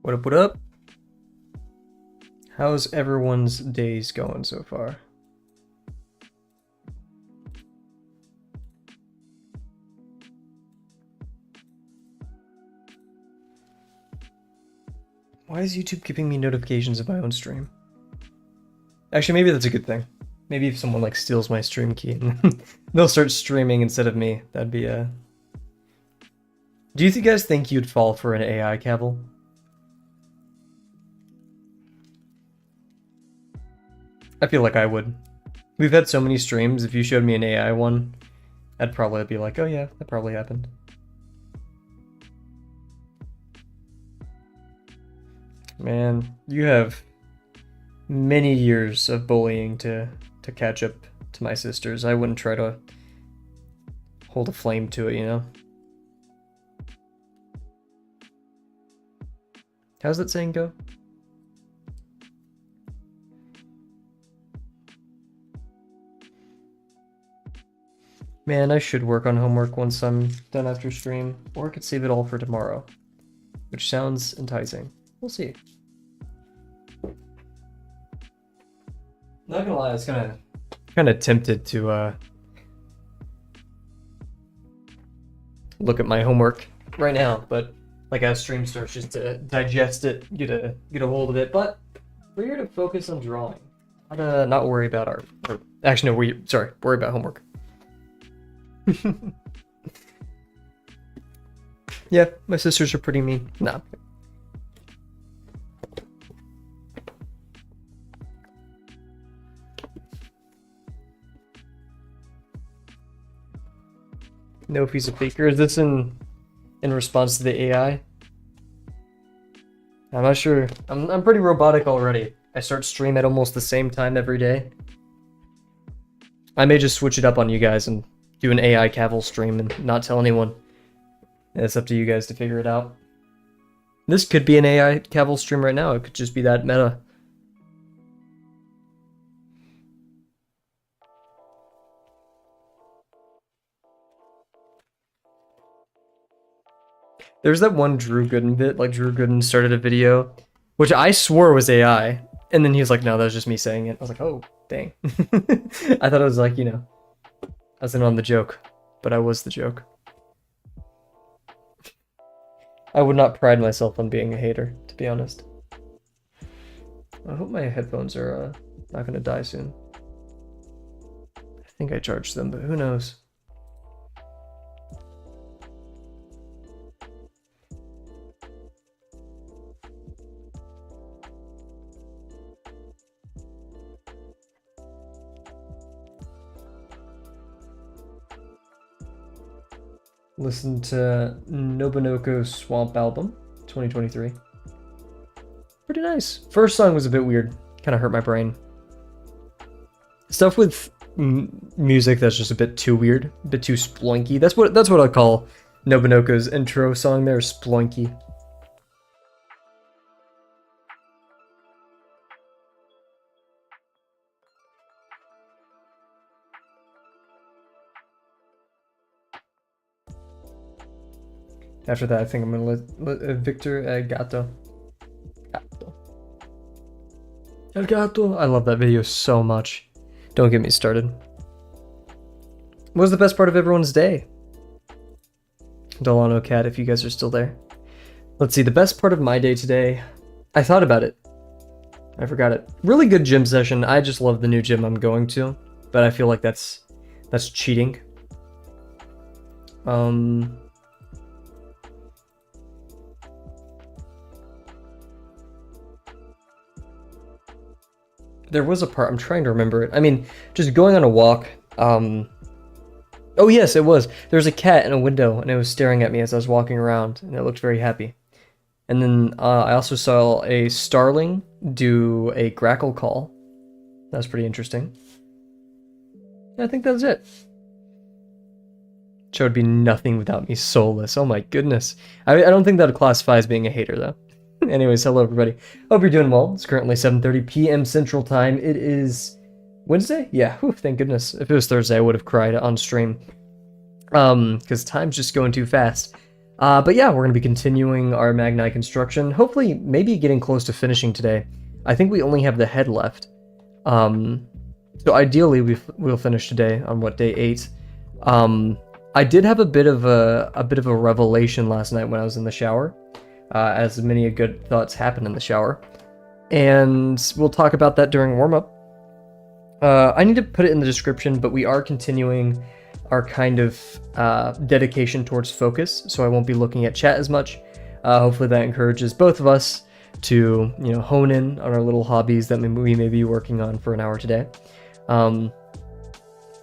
What up, what up? How's everyone's days going so far? Why is YouTube giving me notifications of my own stream? Actually, maybe that's a good thing. Maybe if someone like steals my stream key and they'll start streaming instead of me, that'd be Do you guys think you'd fall for an AI, Kavel? I feel like I would. We've had so many streams, if you showed me an AI one, I'd probably be like, oh yeah, that probably happened. Man, you have many years of bullying to catch up to my sisters. I wouldn't try to hold a flame to it, you know? How's that saying go? Man, I should work on homework once I'm done after stream, or I could save it all for tomorrow, which sounds enticing. We'll see. Not gonna lie, I was kind of tempted to look at my homework right now, but like as stream starts, just to digest it, get a hold of it. But we're here to focus on drawing, not worry about art. Or actually, no, worry about homework. Yeah, my sisters are pretty mean. Nah. No, if he's a faker. Is this in response to the AI? I'm not sure. I'm pretty robotic already. I start stream at almost the same time every day. I may just switch it up on you guys and do an AI Kavel stream and not tell anyone. It's up to you guys to figure it out. This could be an AI Kavel stream right now. It could just be that meta. There's that one Drew Gooden bit, like Drew Gooden started a video, which I swore was AI, and then he was like, no, that was just me saying it. I was like, oh, dang. I thought it was like, you know, I was in on the joke, but I was the joke. I would not pride myself on being a hater, to be honest. I hope my headphones are not gonna die soon. I think I charged them, but who knows? Listen to Nobunoko Swamp album, 2023. Pretty nice. First song was a bit weird. Kind of hurt my brain. Stuff with music that's just a bit too weird, a bit too sploinky. That's what I call Nobunoko's intro song there, sploinky. After that, I think I'm gonna let Victor Gato. El Gato. I love that video so much. Don't get me started. What was the best part of everyone's day? Delano Cat, if you guys are still there. Let's see, the best part of my day today. I thought about it. I forgot it. Really good gym session. I just love the new gym I'm going to, but I feel like that's cheating. There was a part, I'm trying to remember it. I mean, just going on a walk. Oh yes, it was. There was a cat in a window and it was staring at me as I was walking around and it looked very happy. And then I also saw a starling do a grackle call. That was pretty interesting. I think that's it. Show would be nothing without me, soulless. Oh my goodness. I don't think that would classify as being a hater though. Anyways, hello everybody. Hope you're doing well. It's currently 7:30 p.m. Central Time. It is Wednesday? Yeah, whew, thank goodness. If it was Thursday, I would have cried on stream. Because time's just going too fast. But yeah, we're going to be continuing our Magnai Construction. Hopefully, maybe getting close to finishing today. I think we only have the head left. So ideally, we'll finish today on what, day 8. I did have a bit of a revelation last night when I was in the shower, as many good thoughts happen in the shower, and we'll talk about that during warm-up. I need to put it in the description, but we are continuing our kind of dedication towards focus, so I won't be looking at chat as much. Hopefully that encourages both of us to, hone in on our little hobbies that we may be working on for an hour today.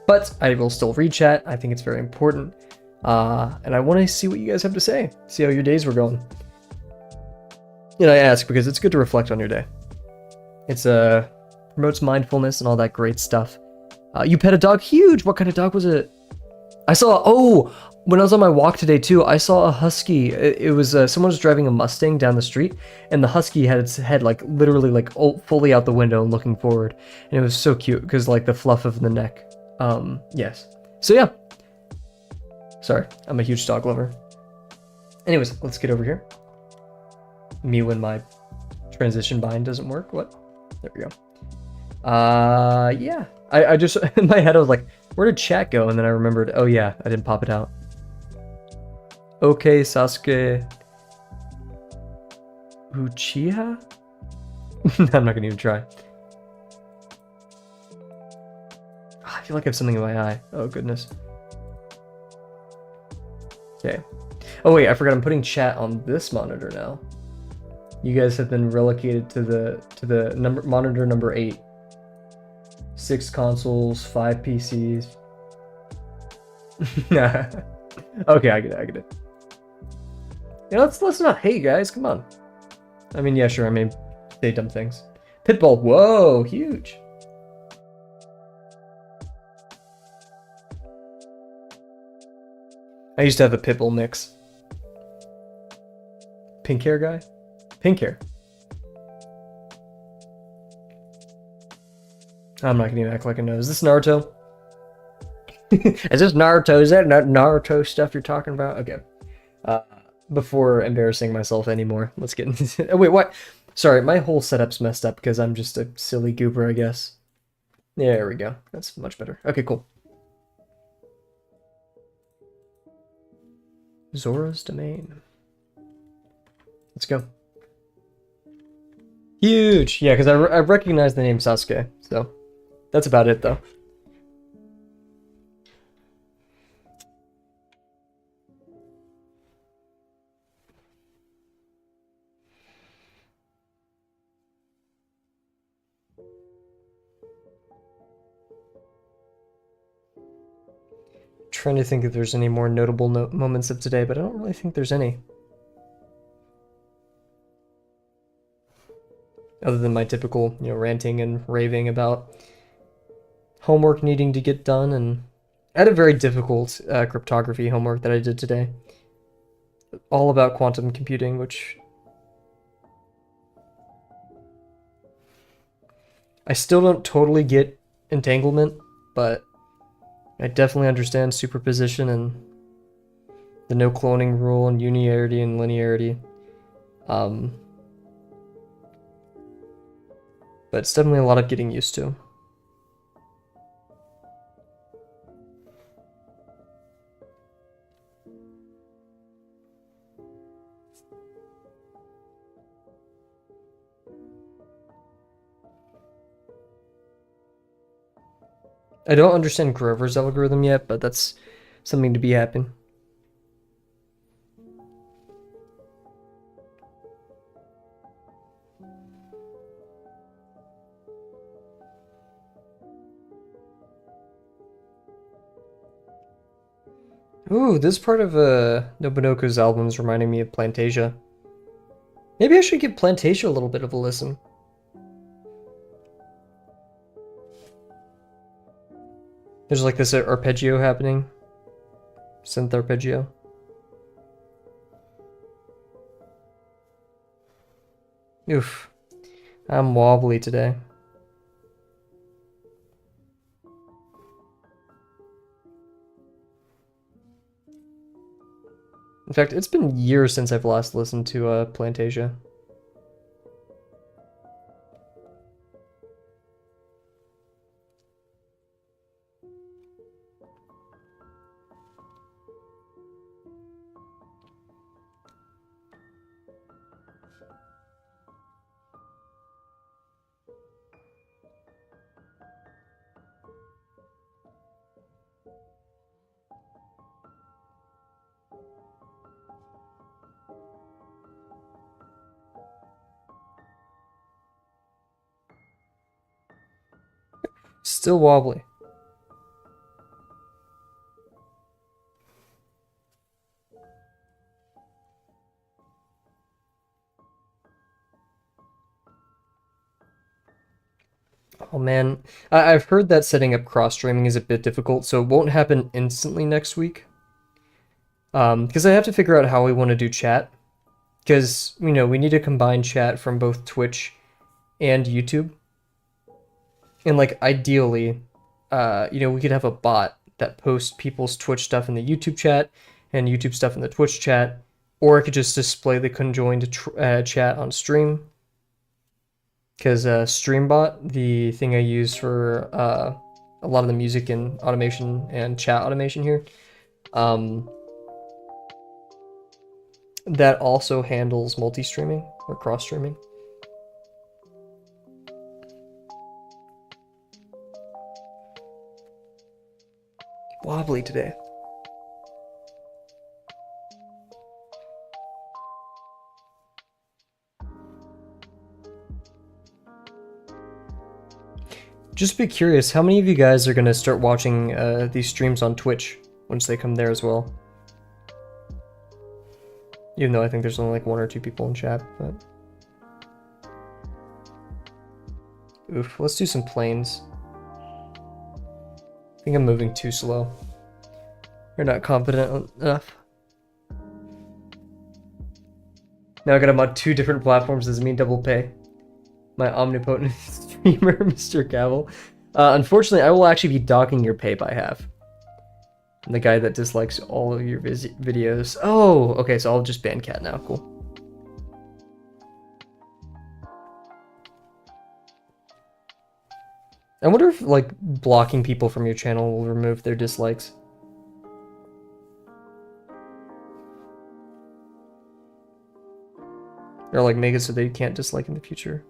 But I will still read chat. I think it's very important. And I want to see what you guys have to say. See how your days were going. I ask because it's good to reflect on your day. It's promotes mindfulness and all that great stuff. You pet a dog? Huge! What kind of dog was it? When I was on my walk today too, I saw a husky. It was someone was driving a Mustang down the street, and the husky had its head literally fully out the window and looking forward, and it was so cute because the fluff of the neck. Yes. So yeah. Sorry, I'm a huge dog lover. Anyways, let's get over here. Me when my transition bind doesn't work. What? There we go. Yeah. I just in my head I was like, where did chat go? And then I remembered, oh yeah, I didn't pop it out. Okay, Sasuke Uchiha? I'm not gonna even try. I feel like I have something in my eye. Oh goodness. Okay. Oh wait, I forgot I'm putting chat on this monitor now. You guys have been relocated to the monitor number 8. 6 consoles, 5 PCs. Okay, I get it. Let's not hate, guys. Come on. I mean, yeah, sure. I mean, say dumb things. Pitbull. Whoa, huge. I used to have a pitbull mix. Pink hair guy? Pink hair. I'm not gonna even act like I know. Is this Naruto? Is this Naruto? Is that Naruto stuff you're talking about? Okay. Before embarrassing myself anymore, let's get into oh, wait, what? Sorry, my whole setup's messed up because I'm just a silly goober, I guess. There we go. That's much better. Okay, cool. Zora's Domain. Let's go. Huge! Yeah, because I recognize the name Sasuke, so that's about it, though. Trying to think if there's any more notable moments of today, but I don't really think there's any. Other than my typical, ranting and raving about homework needing to get done, and I had a very difficult cryptography homework that I did today. All about quantum computing, which I still don't totally get entanglement, but I definitely understand superposition and the no cloning rule and uniarity and linearity. But it's definitely a lot of getting used to. I don't understand Grover's algorithm yet, but that's something to be happy. Ooh, this part of Nobunoko's album is reminding me of Plantasia. Maybe I should give Plantasia a little bit of a listen. There's like this arpeggio happening. Synth arpeggio. Oof. I'm wobbly today. In fact, it's been years since I've last listened to Plantasia. Still wobbly. Oh man, I've heard that setting up cross streaming is a bit difficult, so it won't happen instantly next week. Because I have to figure out how we want to do chat. Because, you know, we need to combine chat from both Twitch and YouTube. And, like, ideally, you know, we could have a bot that posts people's Twitch stuff in the YouTube chat and YouTube stuff in the Twitch chat. Or I could just display the conjoined chat on stream. Because StreamBot, the thing I use for a lot of the music and automation and chat automation here, that also handles multi-streaming or cross-streaming. Wobbly today. Just be curious, how many of you guys are going to start watching these streams on Twitch once they come there as well? Even though I think there's only like 1 or 2 people in chat, but... Oof, let's do some planes. I think I'm moving too slow. You're not confident enough. Now I gotta mod 2 different platforms, does it mean double pay? My omnipotent streamer, Mr. Kavel. Unfortunately, I will actually be docking your pay by half. I'm the guy that dislikes all of your videos. Oh, okay, so I'll just ban Cat now. Cool. I wonder if, like, blocking people from your channel will remove their dislikes. Or, like, make it so they can't dislike in the future.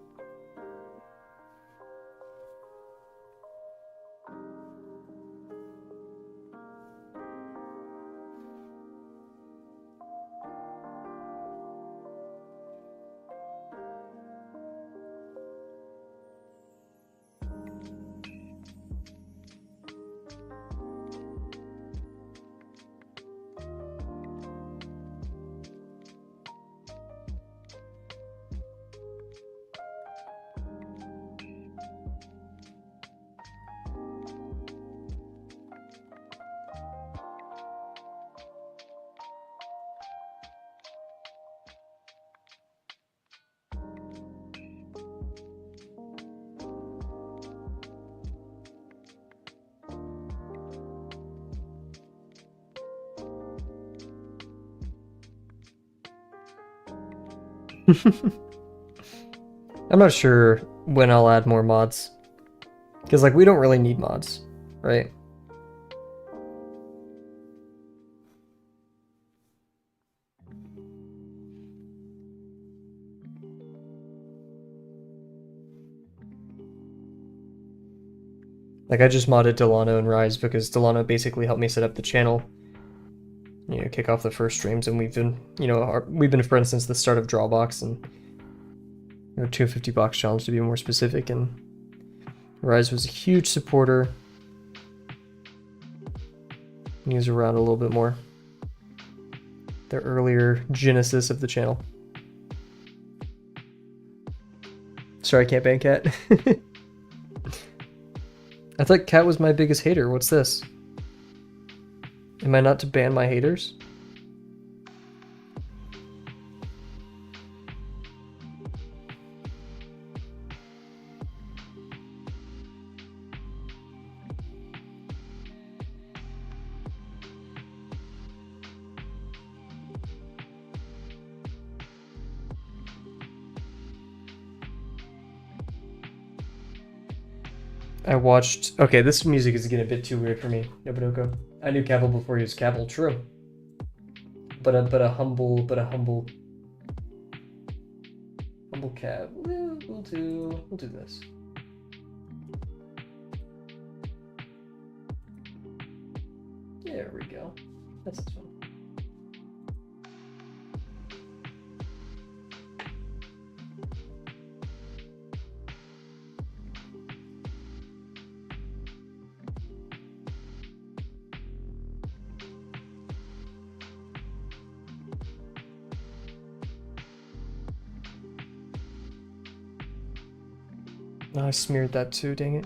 I'm not sure when I'll add more mods. Because, like, we don't really need mods, right? Like, I just modded Delano and Rise because Delano basically helped me set up the channel. You know, kick off the first streams, and we've been, you know, we've been friends since the start of Drawbox, and, you know, 250 box challenge to be more specific, and Rise was a huge supporter. He was around a little bit more. The earlier genesis of the channel. Sorry, I can't ban Cat. I thought Cat was my biggest hater. What's this? Am I not to ban my haters? I watched. Okay, this music is getting a bit too weird for me. Nobodoko. I knew Kavel before he was Kavel. True. But a humble cab. We'll do this. There we go. That's fun. Oh, I smeared that too, dang it.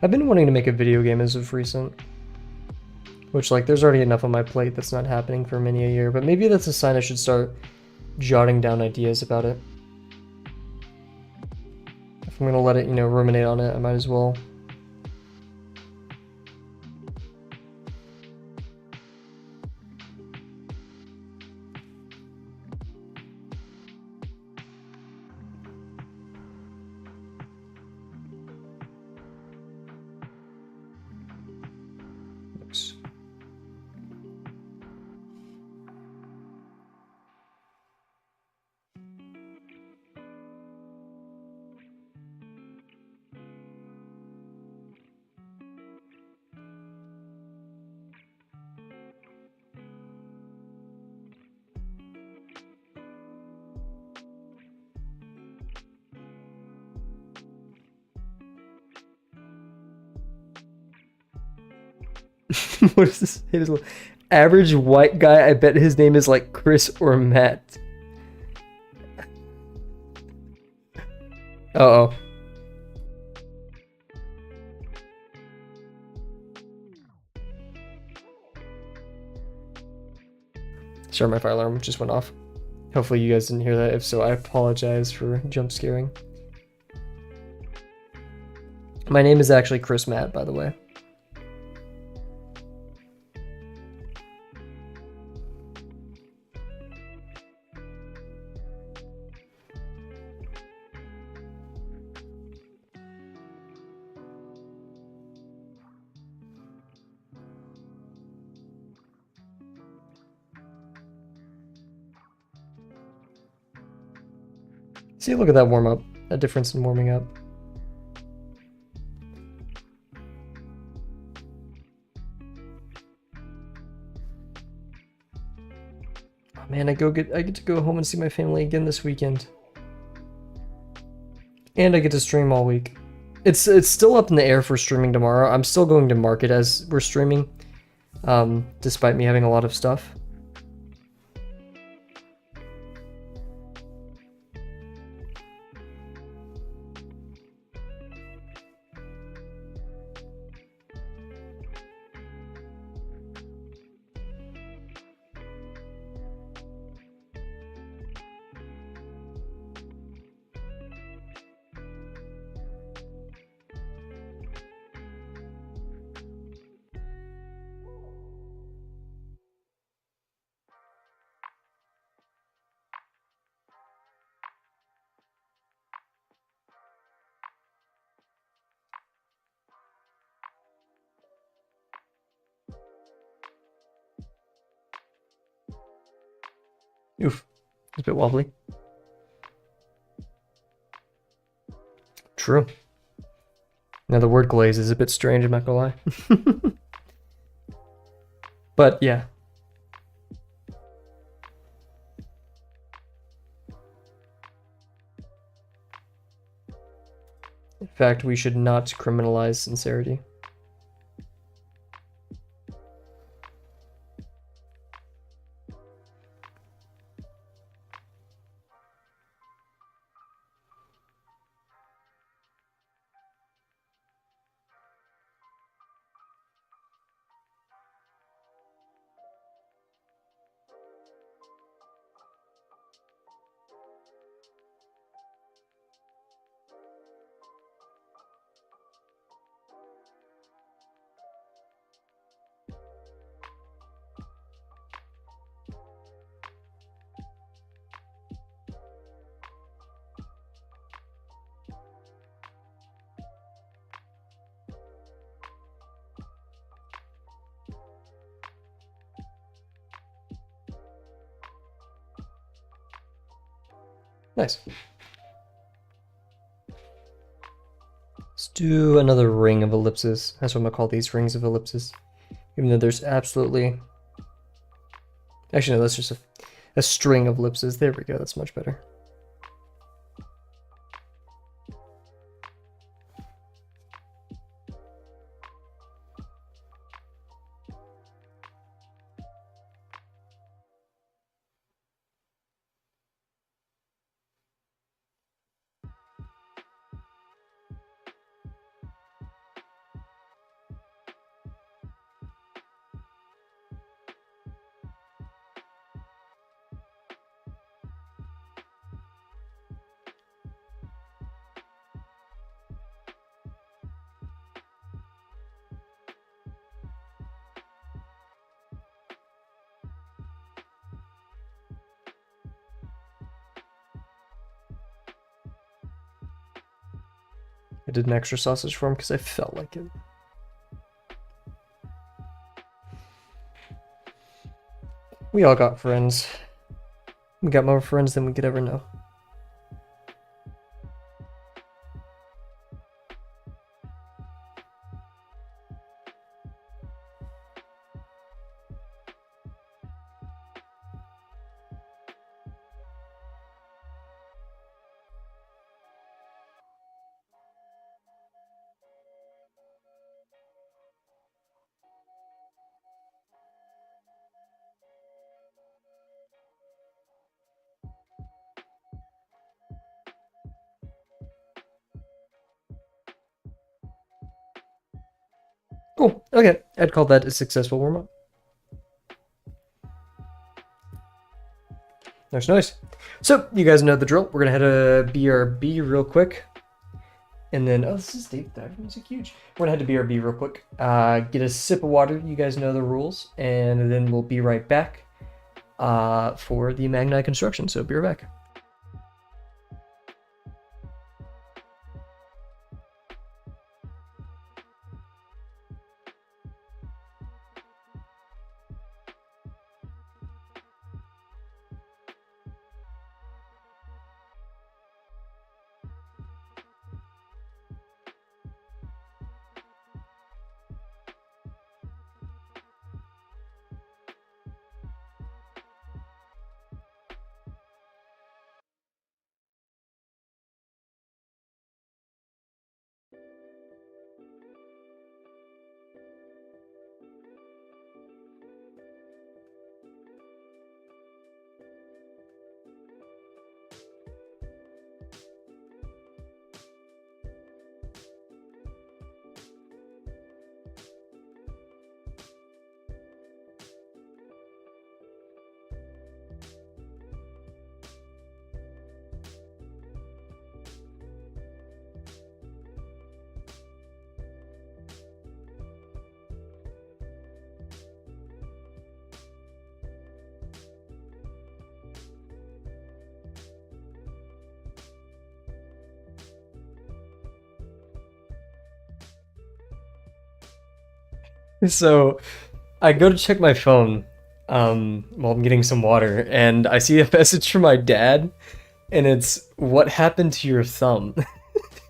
I've been wanting to make a video game as of recent. Which, like, there's already enough on my plate that's not happening for many a year, but maybe that's a sign I should start jotting down ideas about it. If I'm gonna let it, ruminate on it, I might as well. Oops. What is this? Average white guy, I bet his name is like Chris or Matt. Uh-oh. Sorry, my fire alarm just went off. Hopefully you guys didn't hear that. If so, I apologize for jump scaring. My name is actually Chris Matt, by the way. See, look at that warm up. That difference in warming up. Oh man, I get to go home and see my family again this weekend. And I get to stream all week. It's still up in the air for streaming tomorrow. I'm still going to mark it as we're streaming, despite me having a lot of stuff. Oof, it's a bit wobbly. True. Now the word glaze is a bit strange, I'm not gonna lie. But yeah. In fact, we should not criminalize sincerity. Nice. Let's do another ring of ellipses. That's what I'm gonna call these, rings of ellipses. Even though there's absolutely... Actually, no, that's just a string of ellipses. There we go, that's much better. I did an extra sausage for him because I felt like it. We all got friends. We got more friends than we could ever know. Cool. Okay, I'd call that a successful warm-up. Nice. So, you guys know the drill. We're gonna head to BRB real quick. And then, oh, this is Dave Dive Music Huge. We're gonna head to BRB real quick. Get a sip of water. You guys know the rules. And then we'll be right back for the Magnai Construction. So, be right back. So, I go to check my phone while I'm getting some water, and I see a message from my dad, and it's, "What happened to your thumb?"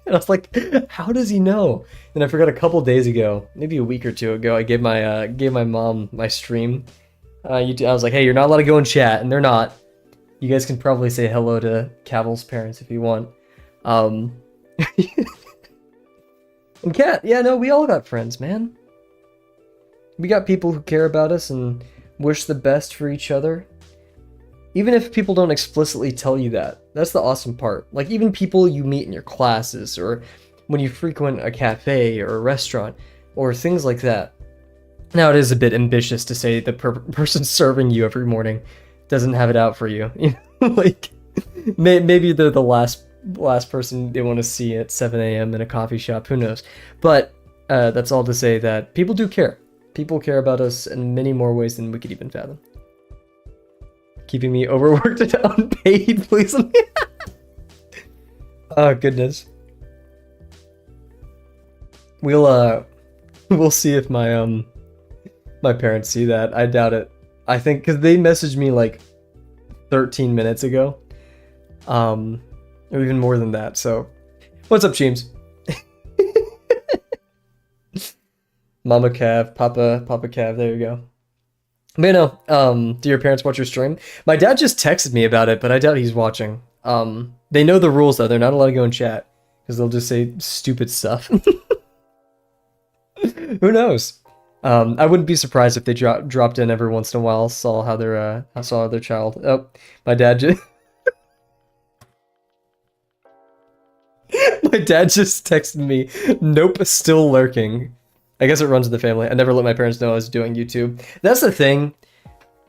And I was like, how does he know? And I forgot a couple days ago, maybe a week or two ago, I gave my mom my stream. I was like, hey, you're not allowed to go and chat, and they're not. You guys can probably say hello to Kavel's parents if you want. And Kat, yeah, no, we all got friends, man. We got people who care about us and wish the best for each other. Even if people don't explicitly tell you that. That's the awesome part. Like, even people you meet in your classes, or when you frequent a cafe or a restaurant, or things like that. Now, it is a bit ambitious to say the person serving you every morning doesn't have it out for you. You know, like, maybe they're the last person they want to see at 7 a.m. in a coffee shop. Who knows? But that's all to say that people do care. People care about us in many more ways than we could even fathom. Keeping me overworked and unpaid, please. Oh goodness. We'll see if my my parents see that. I doubt it. I think because they messaged me like 13 minutes ago. or even more than that. So, what's up, James? Mama Cav, Papa Cav. There you go. But you know, do your parents watch your stream? My dad just texted me about it, but I doubt he's watching. They know the rules though. They're not allowed to go in chat because they'll just say stupid stuff. Who knows? I wouldn't be surprised if they dropped in every once in a while, saw how their child. Oh, my dad just my dad just texted me. Nope, still lurking. I guess it runs in the family. I never let my parents know I was doing YouTube. That's the thing.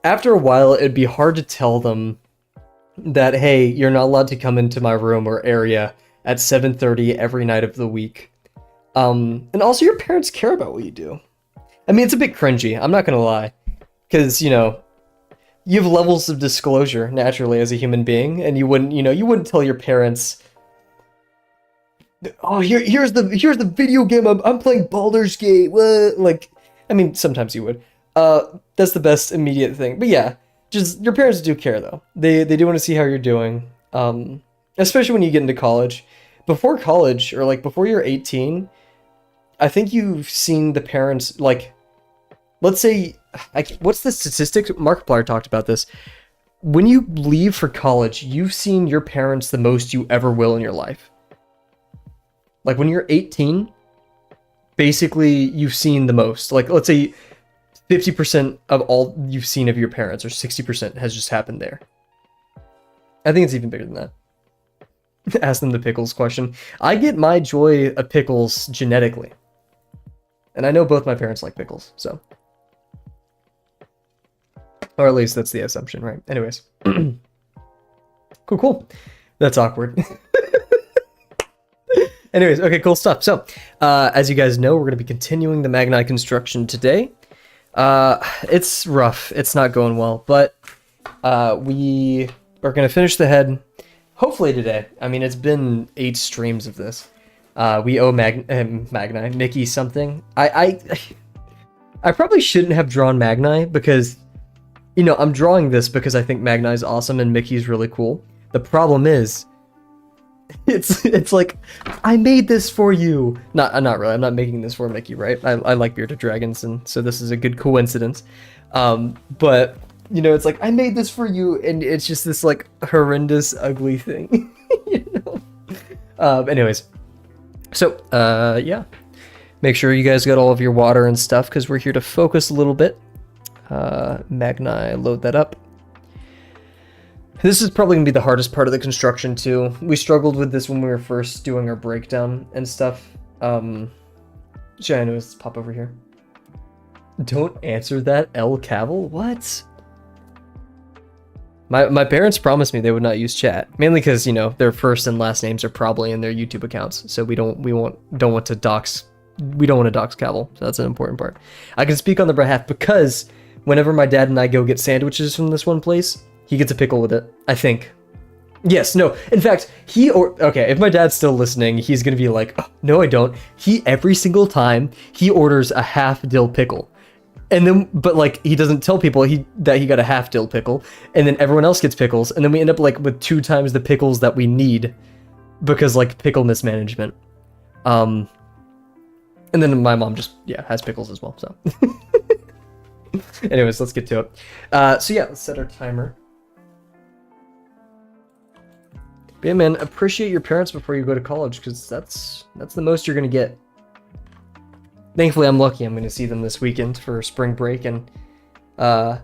After a while, it'd be hard to tell them that, hey, you're not allowed to come into my room or area at 7:30 every night of the week. And also your parents care about what you do. I mean, it's a bit cringy, I'm not gonna lie. Because, you know, you have levels of disclosure, naturally, as a human being, and you wouldn't tell your parents, oh, here's the video game I'm playing Baldur's Gate, what? Like, I mean, sometimes you would. That's the best immediate thing. But yeah, just, your parents do care, though. They do want to see how you're doing, especially when you get into college. Before college, or like before you're 18, I think you've seen the parents, like, let's say, what's the statistic? Markiplier talked about this. When you leave for college, you've seen your parents the most you ever will in your life. Like, when you're 18, basically, you've seen the most. Like, let's say 50% of all you've seen of your parents, or 60% has just happened there. I think it's even bigger than that. Ask them the pickles question. I get my joy of pickles genetically. And I know both my parents like pickles, so. Or at least that's the assumption, right? Anyways. Cool. That's awkward. Anyways, okay, cool stuff. So, as you guys know, we're going to be continuing the Magnai Construction today. It's rough. It's not going well, but we are going to finish the head hopefully today. I mean, it's been 8 streams of this. We owe Magnai, Mickey something. I probably shouldn't have drawn Magnai because, you know, I'm drawing this because I think Magnai's awesome and Mickey's really cool. The problem is, it's like, I made this for you. Not really. I'm not making this for Mickey, right? I like bearded dragons, and so this is a good coincidence. But you know, it's like, I made this for you, and it's just this like horrendous, ugly thing. You know. Anyways, so yeah, make sure you guys got all of your water and stuff because we're here to focus a little bit. Magnai, load that up. This is probably going to be the hardest part of the construction, too. We struggled with this when we were first doing our breakdown and stuff. Should I know this pop over here? Don't answer that, L. Kavel? What? My parents promised me they would not use chat. Mainly because, you know, their first and last names are probably in their YouTube accounts. So we don't want to dox Kavel. So that's an important part. I can speak on their behalf because whenever my dad and I go get sandwiches from this one place, he gets a pickle with it, I think. Yes, no. In fact, okay, if my dad's still listening, he's gonna be like, oh, no, I don't. Every single time, he orders a half dill pickle. And then, but like, he doesn't tell people that he got a half dill pickle. And then everyone else gets pickles. And then we end up like with 2 times the pickles that we need because like pickle mismanagement. And then my mom just, yeah, has pickles as well, so. Anyways, let's get to it. So yeah, let's set our timer. But yeah, man, appreciate your parents before you go to college, because that's the most you're gonna get. Thankfully, I'm lucky. I'm gonna see them this weekend for spring break, and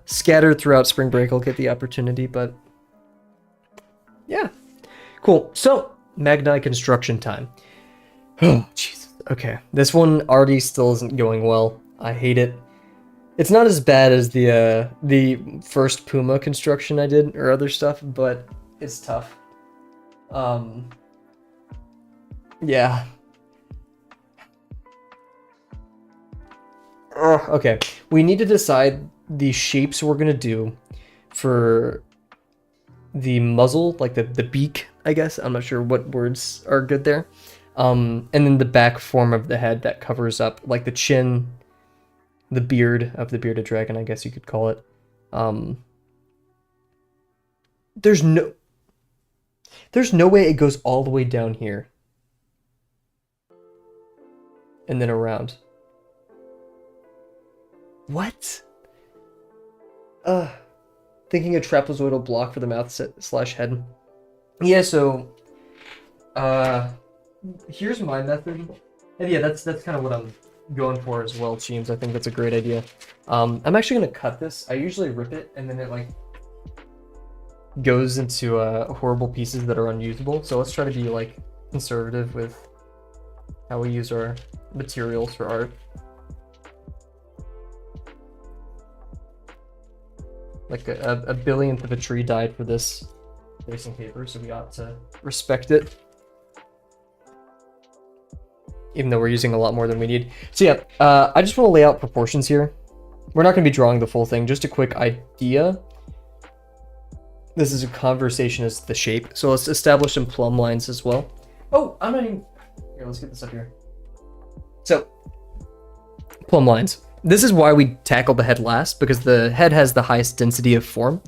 scattered throughout spring break, I'll get the opportunity. But yeah, cool. So Magnai Construction time. Oh, Jesus. Okay, this one already still isn't going well. I hate it. It's not as bad as the first Puma construction I did or other stuff, but it's tough. Yeah. Okay, we need to decide the shapes we're gonna do for the muzzle, like the beak, I guess. I'm not sure what words are good there. And then the back form of the head that covers up, like the chin, the beard of the bearded dragon, I guess you could call it. There's no... There's no way it goes all the way down here. And then around. What? Thinking a trapezoidal block for the mouth slash head. Yeah, so here's my method. And yeah, that's kind of what I'm going for as well, Cheems. I think that's a great idea. I'm actually gonna cut this. I usually rip it and then it like goes into horrible pieces that are unusable. So let's try to be like conservative with how we use our materials for art. Like a billionth of a tree died for this facing paper, so we ought to respect it. Even though we're using a lot more than we need. So yeah, I just want to lay out proportions here. We're not going to be drawing the full thing, just a quick idea. This is a conversation as the shape. So let's establish some plumb lines as well. Oh, I'm not even... Here, let's get this up here. So, plumb lines. This is why we tackle the head last, because the head has the highest density of form,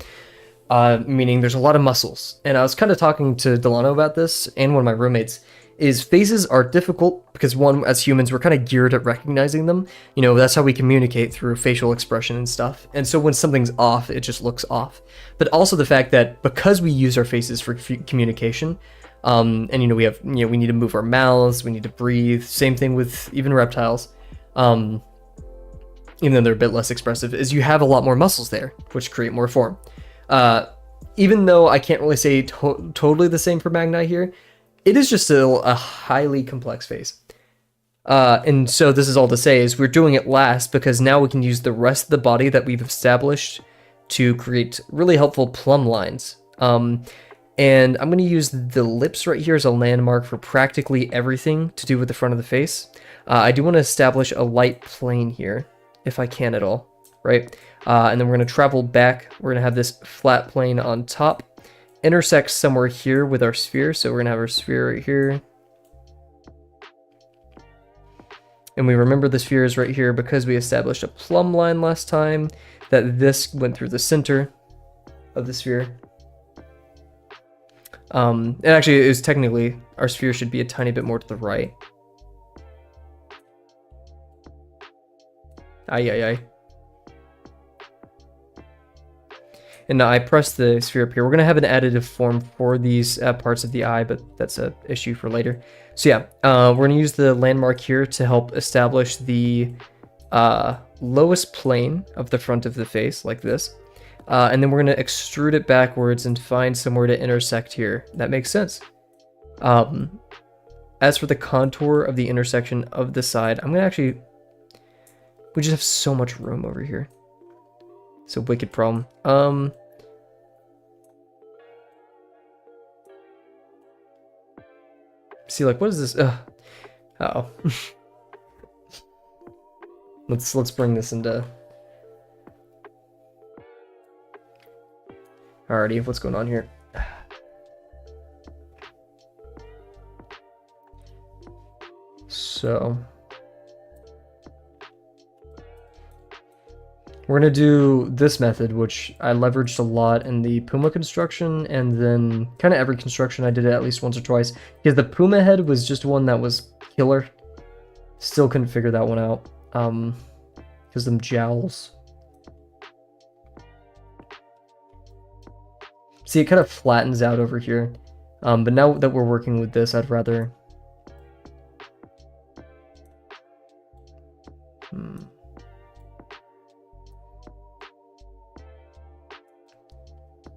meaning there's a lot of muscles. And I was kind of talking to Delano about this, and one of my roommates, is faces are difficult because one, as humans, we're kind of geared at recognizing them. You know, that's how we communicate, through facial expression and stuff. And so when something's off, it just looks off. But also the fact that because we use our faces for communication, and we need to move our mouths, we need to breathe. Same thing with even reptiles. Even though they're a bit less expressive, is you have a lot more muscles there, which create more form. Even though I can't really say totally the same for Magnai here, it is just still a highly complex face. And so this is all to say is we're doing it last because now we can use the rest of the body that we've established to create really helpful plumb lines. And I'm going to use the lips right here as a landmark for practically everything to do with the front of the face. I do want to establish a light plane here, if I can at all, right? And then we're going to travel back. We're going to have this flat plane on top, intersect somewhere here with our sphere. So we're going to have our sphere right here. And we remember the sphere is right here because we established a plumb line last time, that this went through the center of the sphere. And actually, it was technically, our sphere should be a tiny bit more to the right. Aye. And now I press the sphere up here. We're going to have an additive form for these parts of the eye, but that's an issue for later. So yeah, we're going to use the landmark here to help establish the lowest plane of the front of the face, like this. And then we're going to extrude it backwards and find somewhere to intersect here. That makes sense. As for the contour of the intersection of the side, I'm going to actually... We just have so much room over here. It's a wicked problem. See, like, what is this? Uh-oh. Let's bring this into... Alrighty, what's going on here? So... We're going to do this method, which I leveraged a lot in the Puma construction, and then kind of every construction I did it at least once or twice. Because the Puma head was just one that was killer. Still couldn't figure that one out. Because them jowls. See, it kind of flattens out over here. But now that we're working with this, I'd rather...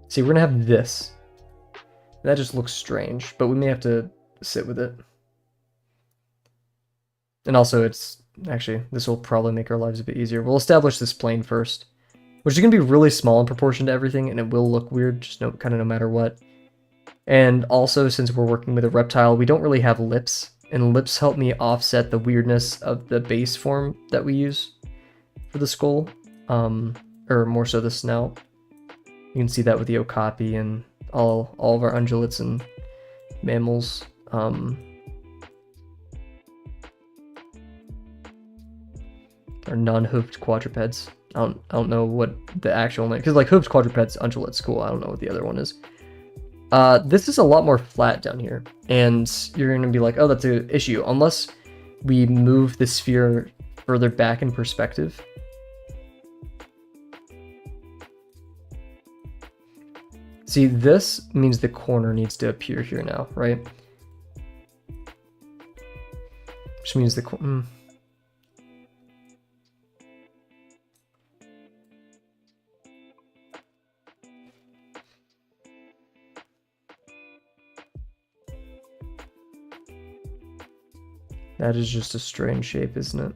See, we're going to have this. That just looks strange, but we may have to sit with it. And also, it's... Actually, this will probably make our lives a bit easier. We'll establish this plane first, which is going to be really small in proportion to everything, and it will look weird, just kind of no matter what. And also, since we're working with a reptile, we don't really have lips, and lips help me offset the weirdness of the base form that we use for the skull, or more so the snout. You can see that with the okapi and all of our ungulates and mammals. Or non-hoofed quadrupeds. I don't know what the actual name, because like hoofed quadrupeds, ungulates, cool. I don't know what the other one is. This is a lot more flat down here, and you're going to be like, oh, that's an issue, unless we move the sphere further back in perspective. See, this means the corner needs to appear here now, right? Which means the That is just a strange shape, isn't it?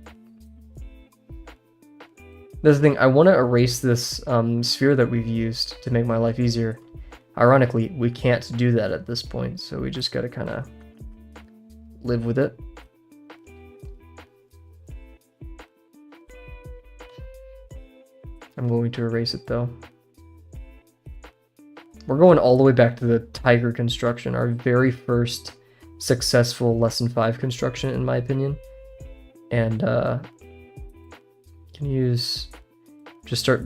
That's the thing, I want to erase this sphere that we've used to make my life easier. Ironically, we can't do that at this point, so we just gotta kind of live with it. I'm going to erase it though. We're going all the way back to the Tiger construction, our very first successful lesson 5 construction, in my opinion. And can use, just start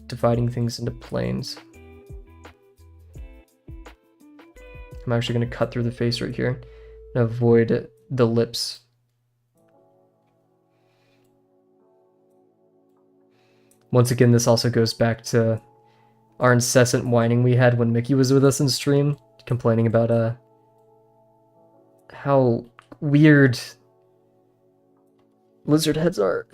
dividing things into planes. I'm actually going to cut through the face right here and avoid the lips. Once again, this also goes back to our incessant whining we had when Mickey was with us in stream, complaining about how weird lizard heads are.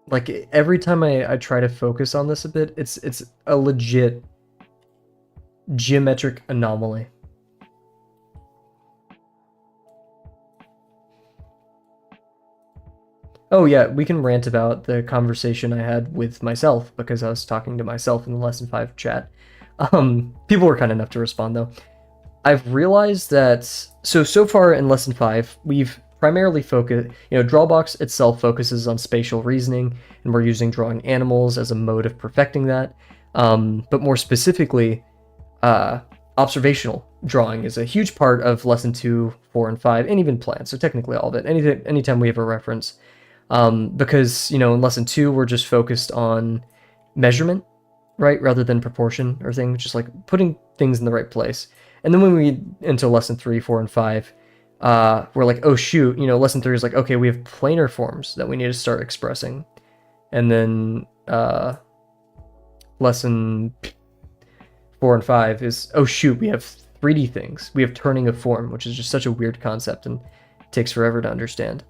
Like, every time I try to focus on this a bit, it's a legit geometric anomaly. Oh yeah, we can rant about the conversation I had with myself, because I was talking to myself in the Lesson 5 chat. People were kind enough to respond, though. I've realized that, so far in Lesson 5, we've primarily focused, Drawbox itself focuses on spatial reasoning, and we're using drawing animals as a mode of perfecting that. But more specifically, observational drawing is a huge part of Lesson 2, 4, and 5, and even plans, so technically all of it, anytime we have a reference. Because, in Lesson 2, we're just focused on measurement, right, rather than proportion or things, just like putting things in the right place. And then when we get into Lesson 3, 4, and 5, we're like, oh shoot, Lesson 3 is like, okay, we have planar forms that we need to start expressing. And then Lesson 4 and 5 is, oh shoot, we have 3D things. We have turning of form, which is just such a weird concept and takes forever to understand.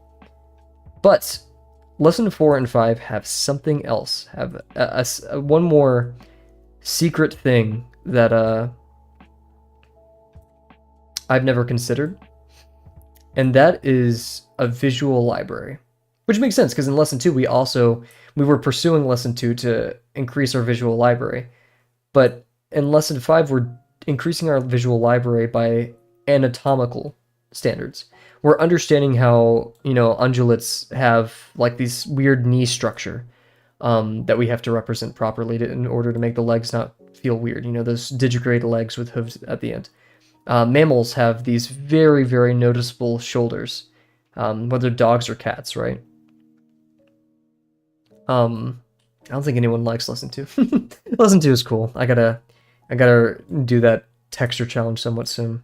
But Lesson 4 and 5 have something else, have one more secret thing that I've never considered, and that is a visual library. Which makes sense, because in Lesson 2 we were pursuing Lesson 2 to increase our visual library, but in Lesson 5 we're increasing our visual library by anatomical standards. We're understanding how, ungulates have like this weird knee structure that we have to represent properly in order to make the legs not feel weird. Those digitigrade legs with hooves at the end. Mammals have these very, very noticeable shoulders, whether dogs or cats, right? I don't think anyone likes Lesson 2. Lesson 2 is cool. I gotta do that texture challenge somewhat soon.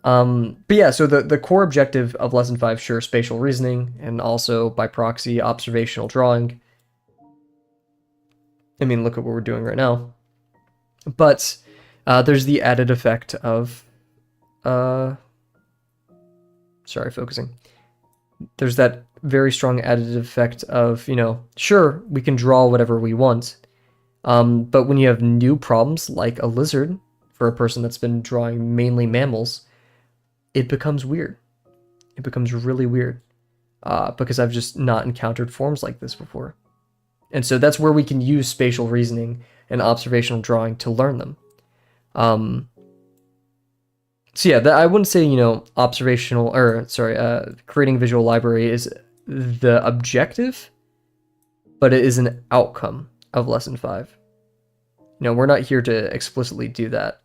But yeah, so the core objective of Lesson 5, sure, spatial reasoning, and also by proxy, observational drawing. I mean, look at what we're doing right now. But there's the added effect of, sorry, focusing. There's that very strong additive effect of, sure, we can draw whatever we want, but when you have new problems like a lizard, for a person that's been drawing mainly mammals, it becomes weird. It becomes really weird, because I've just not encountered forms like this before. And so that's where we can use spatial reasoning and observational drawing to learn them. So yeah, I wouldn't say, creating a visual library is the objective, but it is an outcome of Lesson 5. We're not here to explicitly do that.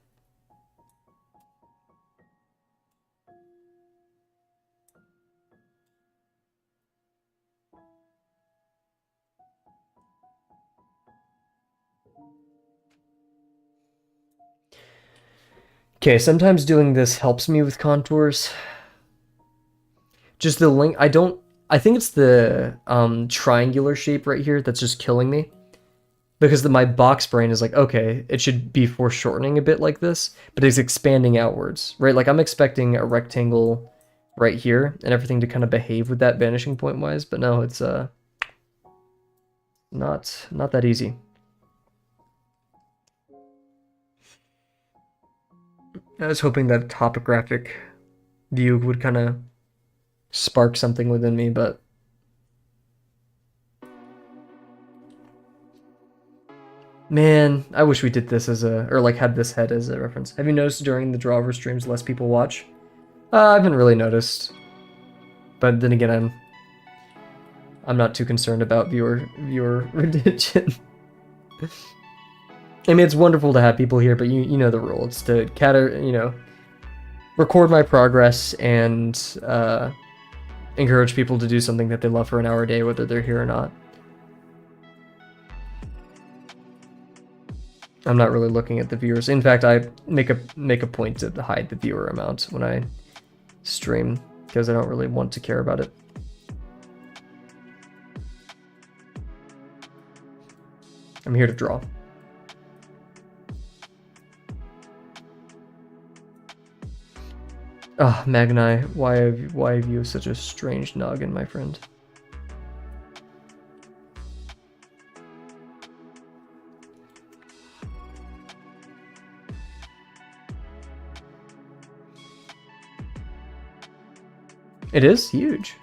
Okay, sometimes doing this helps me with contours. Just the link, I think it's the triangular shape right here that's just killing me. Because my box brain is like, okay, it should be foreshortening a bit like this, but it's expanding outwards, right? Like I'm expecting a rectangle right here and everything to kind of behave with that vanishing point wise, but no, it's not that easy. I was hoping that a topographic view would kind of spark something within me, but man, I wish we did this as or like had this head as a reference. Have you noticed during the Drawer streams less people watch? I haven't really noticed, but then again, I'm not too concerned about viewer retention. I mean, it's wonderful to have people here, but you know the rule. It's to record my progress and encourage people to do something that they love for an hour a day, whether they're here or not. I'm not really looking at the viewers. In fact, I make a point to hide the viewer amount when I stream because I don't really want to care about it. I'm here to draw. Ah, oh, Magnai, why have you such a strange noggin, my friend? It is huge.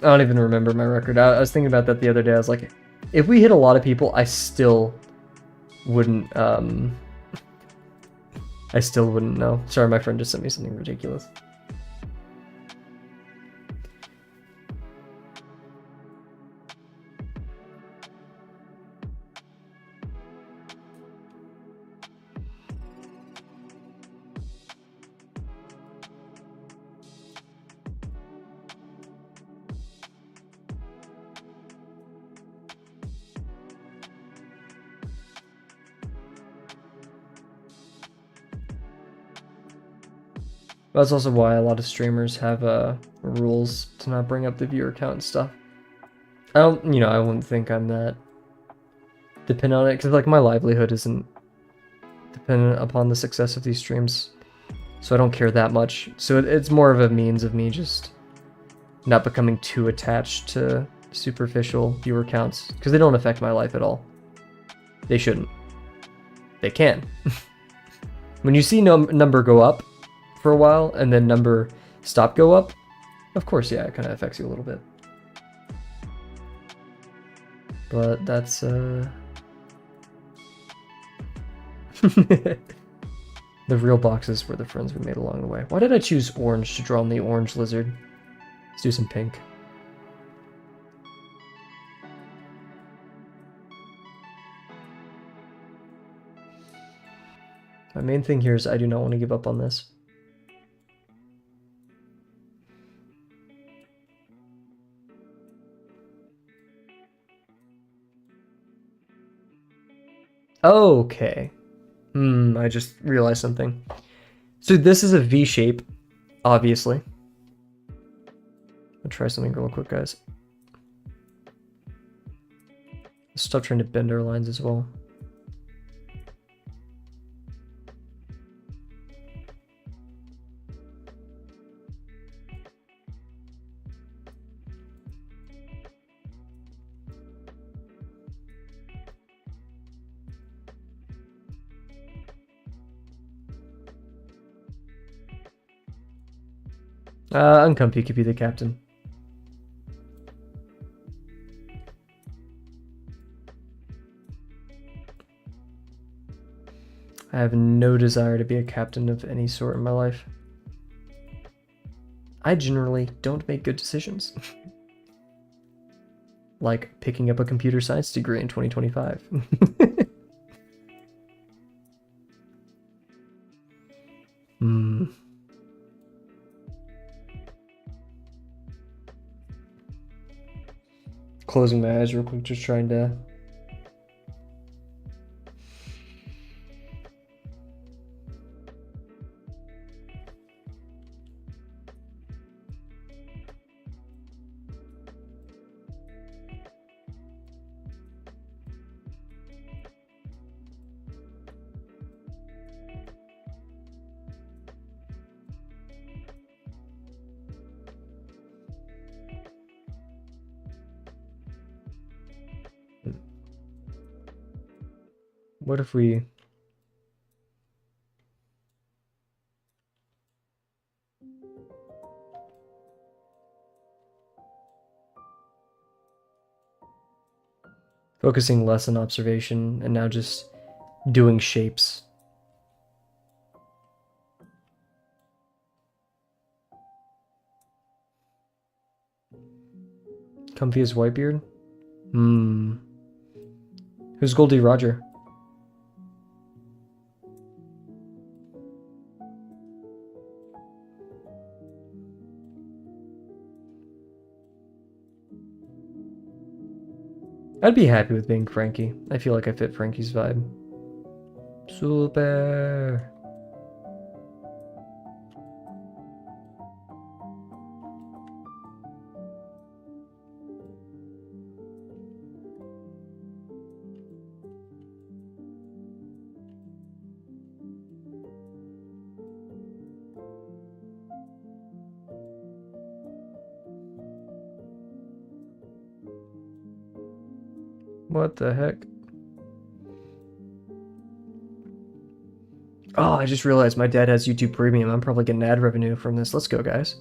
I don't even remember my record. I was thinking about that the other day. I was like, if we hit a lot of people, I still wouldn't know. Sorry, my friend just sent me something ridiculous. That's also why a lot of streamers have rules to not bring up the viewer count and stuff. I wouldn't think I'm that dependent on it, because like my livelihood isn't dependent upon the success of these streams, so I don't care that much. So it's more of a means of me just not becoming too attached to superficial viewer counts, because they don't affect my life at all. They shouldn't. They can. When you see number go up for a while and then number go up, of course, yeah, it kind of affects you a little bit. But that's the real boxes were the friends we made along the way. Why did I choose orange to draw on the orange lizard? Let's do some pink. My main thing here is I do not want to give up on this. Okay. I just realized something. So this is a V shape, obviously. I'll try something real quick, guys. Stop trying to bend our lines as well. Uncomfy could be the captain. I have no desire to be a captain of any sort in my life. I generally don't make good decisions. Like picking up a computer science degree in 2025. Closing my eyes real quick, just trying to... What if we... Focusing less on observation and now just doing shapes. Comfy as Whitebeard? Hmm. Who's Goldie Roger? I'd be happy with being Frankie. I feel like I fit Frankie's vibe. Super. What the heck? Oh, I just realized my dad has YouTube Premium. I'm probably getting ad revenue from this. Let's go, guys.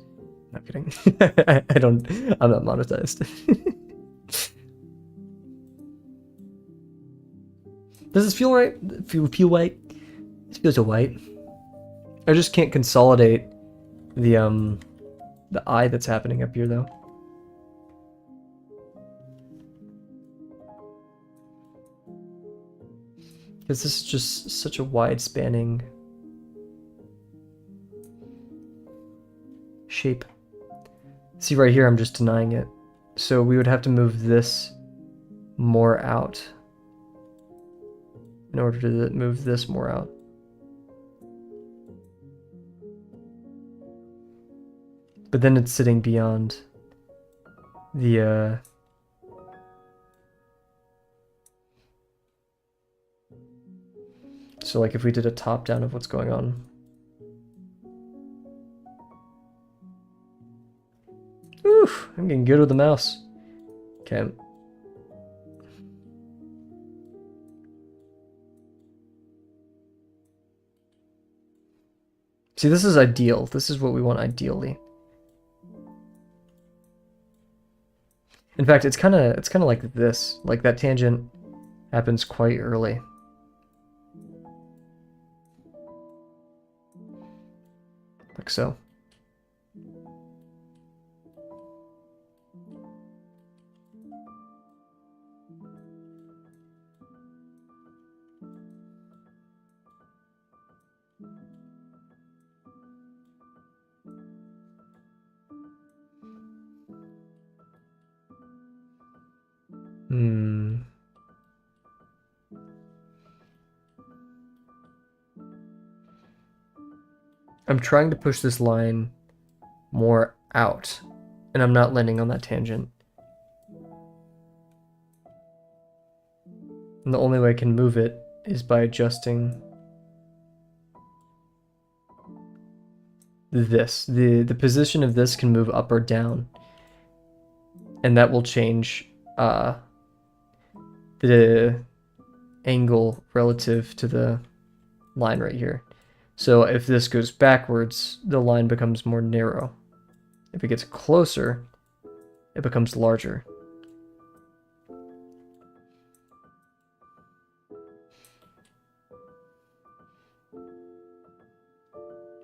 Not kidding. I'm not monetized. Does this feel right? Feel white? It feels white. I just can't consolidate the eye that's happening up here though. Because this is just such a wide spanning shape. See right here, I'm just denying it. So we would have to move this more out in order to move this more out. But then it's sitting beyond the so like if we did a top down of what's going on. Oof, I'm getting good with the mouse. Okay. See, this is ideal. This is what we want ideally. In fact, it's kind of like this. Like that tangent happens quite early. Like so. I'm trying to push this line more out, and I'm not landing on that tangent. And the only way I can move it is by adjusting this. The position of this can move up or down, and that will change the angle relative to the line right here. So if this goes backwards, the line becomes more narrow. If it gets closer, it becomes larger.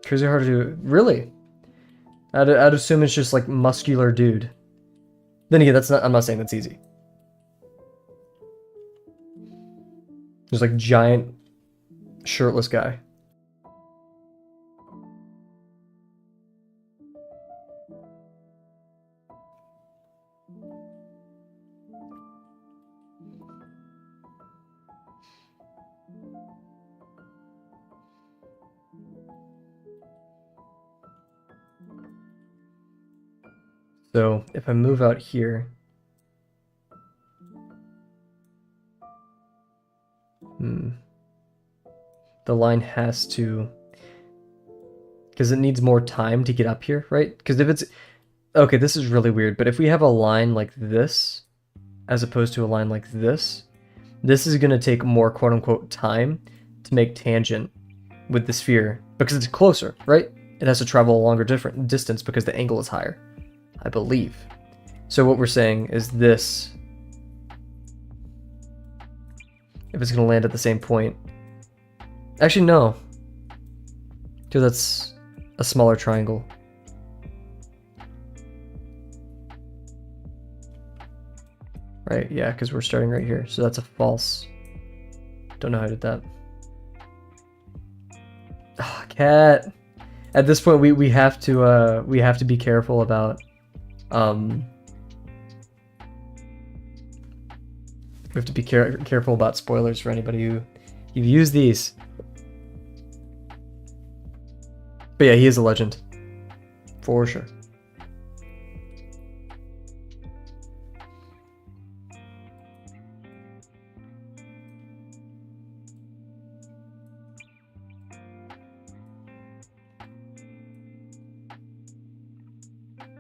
Crazy hard to do. Really? I'd assume it's just like muscular dude. Then again, that's not. I'm not saying that's easy. There's like giant shirtless guy. So if I move out here, the line has to, because it needs more time to get up here, right? Because if it's, okay, this is really weird, but if we have a line like this, as opposed to a line like this, This is going to take more quote-unquote time to make tangent with the sphere because it's closer, right? It has to travel a longer different distance because the angle is higher, I believe. So what we're saying is this, if it's going to land at the same point. Actually, no. Because that's a smaller triangle. Right, yeah, because we're starting right here. So that's a false. Don't know how I did that. Oh, cat. At this point, we have to be careful about we have to be careful about spoilers for anybody who you've used these. But yeah, he is a legend for sure.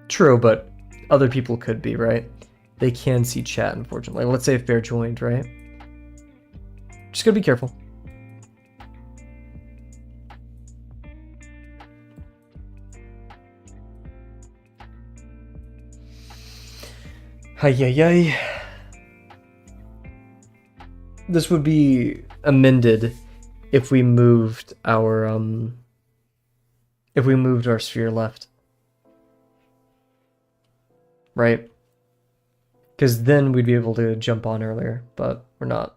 True, but other people could be, right? They can see chat, unfortunately. Let's say if they're joined, right? Just gotta be careful. Hi. This would be amended if we moved our sphere left. Right? Because then we'd be able to jump on earlier, but we're not.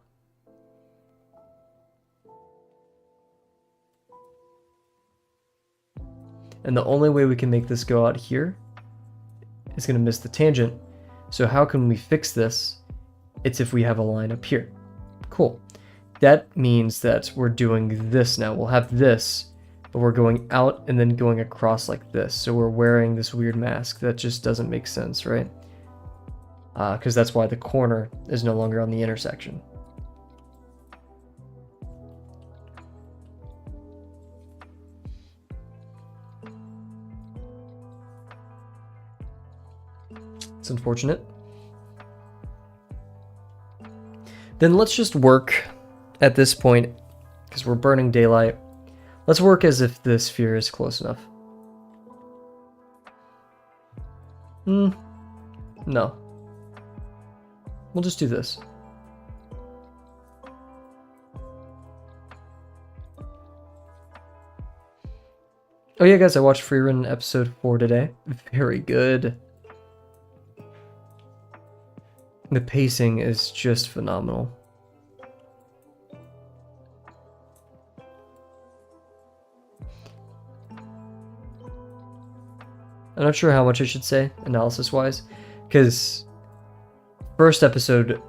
And the only way we can make this go out here is going to miss the tangent. So how can we fix this? It's if we have a line up here. Cool. That means that we're doing this now. We'll have this, but we're going out and then going across like this. So we're wearing this weird mask. That just doesn't make sense, right? Because that's why the corner is no longer on the intersection. It's unfortunate. Then let's just work at this point, because we're burning daylight. Let's work as if the sphere is close enough. No. We'll just do this. Oh yeah, guys, I watched Freerun episode 4 today. Very good. The pacing is just phenomenal. I'm not sure how much I should say, analysis-wise, because first episode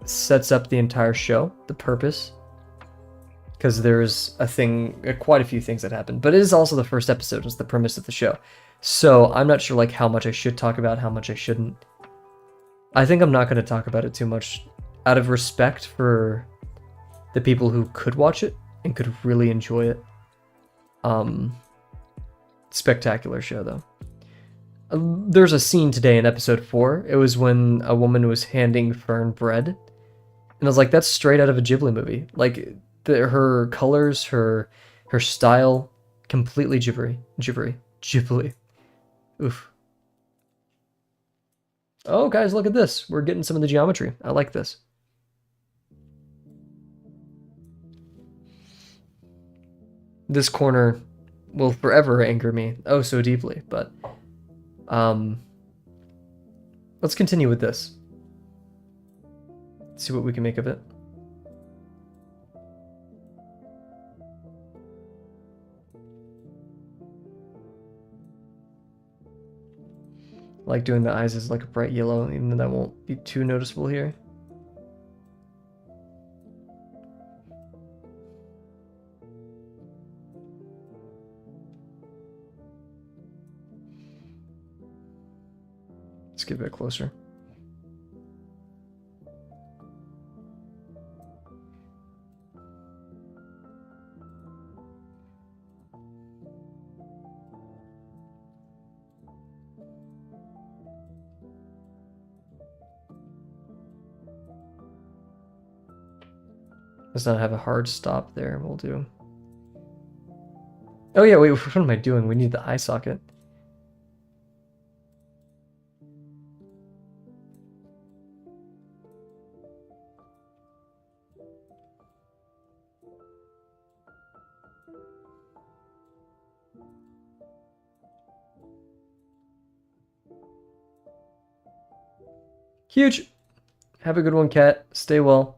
sets up the entire show, the purpose, because there's quite a few things that happen, but it is also the first episode, it's the premise of the show. So I'm not sure like how much I should talk about, how much I shouldn't. I think I'm not going to talk about it too much out of respect for the people who could watch it and could really enjoy it. Spectacular show though. There's a scene today in episode 4. It was when a woman was handing Fern bread. And I was like, that's straight out of a Ghibli movie. Like, her colors, her style, completely Ghibli. Oof. Oh, guys, look at this. We're getting some of the geometry. I like this. This corner will forever anger me oh so deeply, but let's continue with this. See what we can make of it. I like doing the eyes as like a bright yellow, even though that won't be too noticeable here. Let's get a bit closer. Let's not have a hard stop there. We'll do. Oh yeah, wait, what am I doing? We need the eye socket. Huge. Have a good one, Cat. Stay well.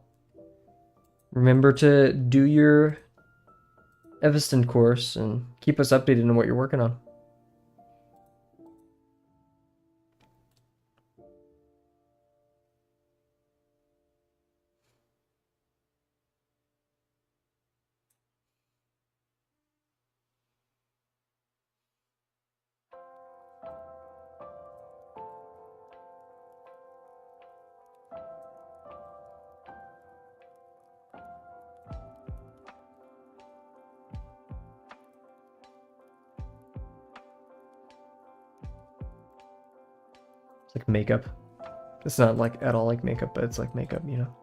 Remember to do your Evanston course and keep us updated on what you're working on. It's like makeup. It's not like at all like makeup, but it's like makeup, you know?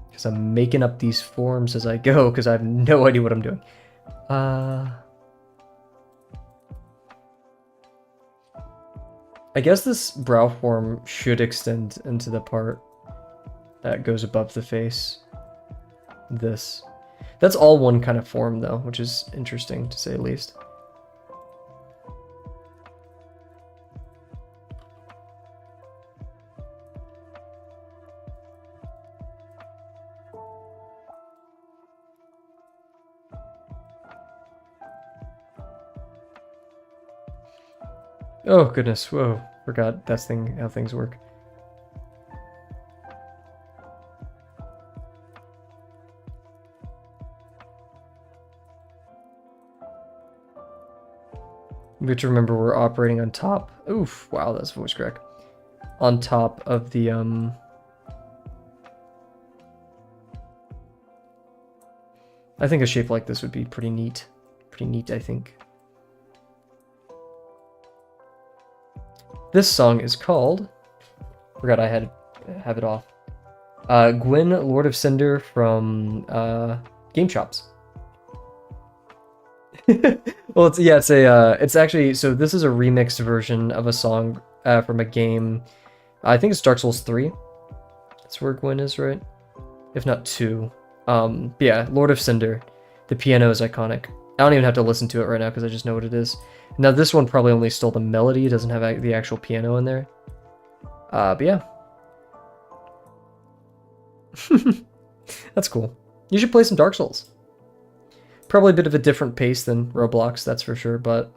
Because I'm making up these forms as I go because I have no idea what I'm doing. I guess this brow form should extend into the part that goes above the face. This. That's all one kind of form though, which is interesting to say the least. Oh goodness, whoa, forgot that's how things work. We have to remember we're operating on top. Oof, wow, that's voice crack. On top of the I think a shape like this would be pretty neat. Pretty neat, I think. This song is called, forgot I have it off. Gwyn, Lord of Cinder from Game Chops. Well, it's actually, so this is a remixed version of a song from a game. I think it's Dark Souls 3. That's where Gwyn is, right? If not 2. But yeah, Lord of Cinder. The piano is iconic. I don't even have to listen to it right now because I just know what it is. Now this one probably only stole the melody, it doesn't have the actual piano in there. But yeah. That's cool. You should play some Dark Souls. Probably a bit of a different pace than Roblox, that's for sure, but...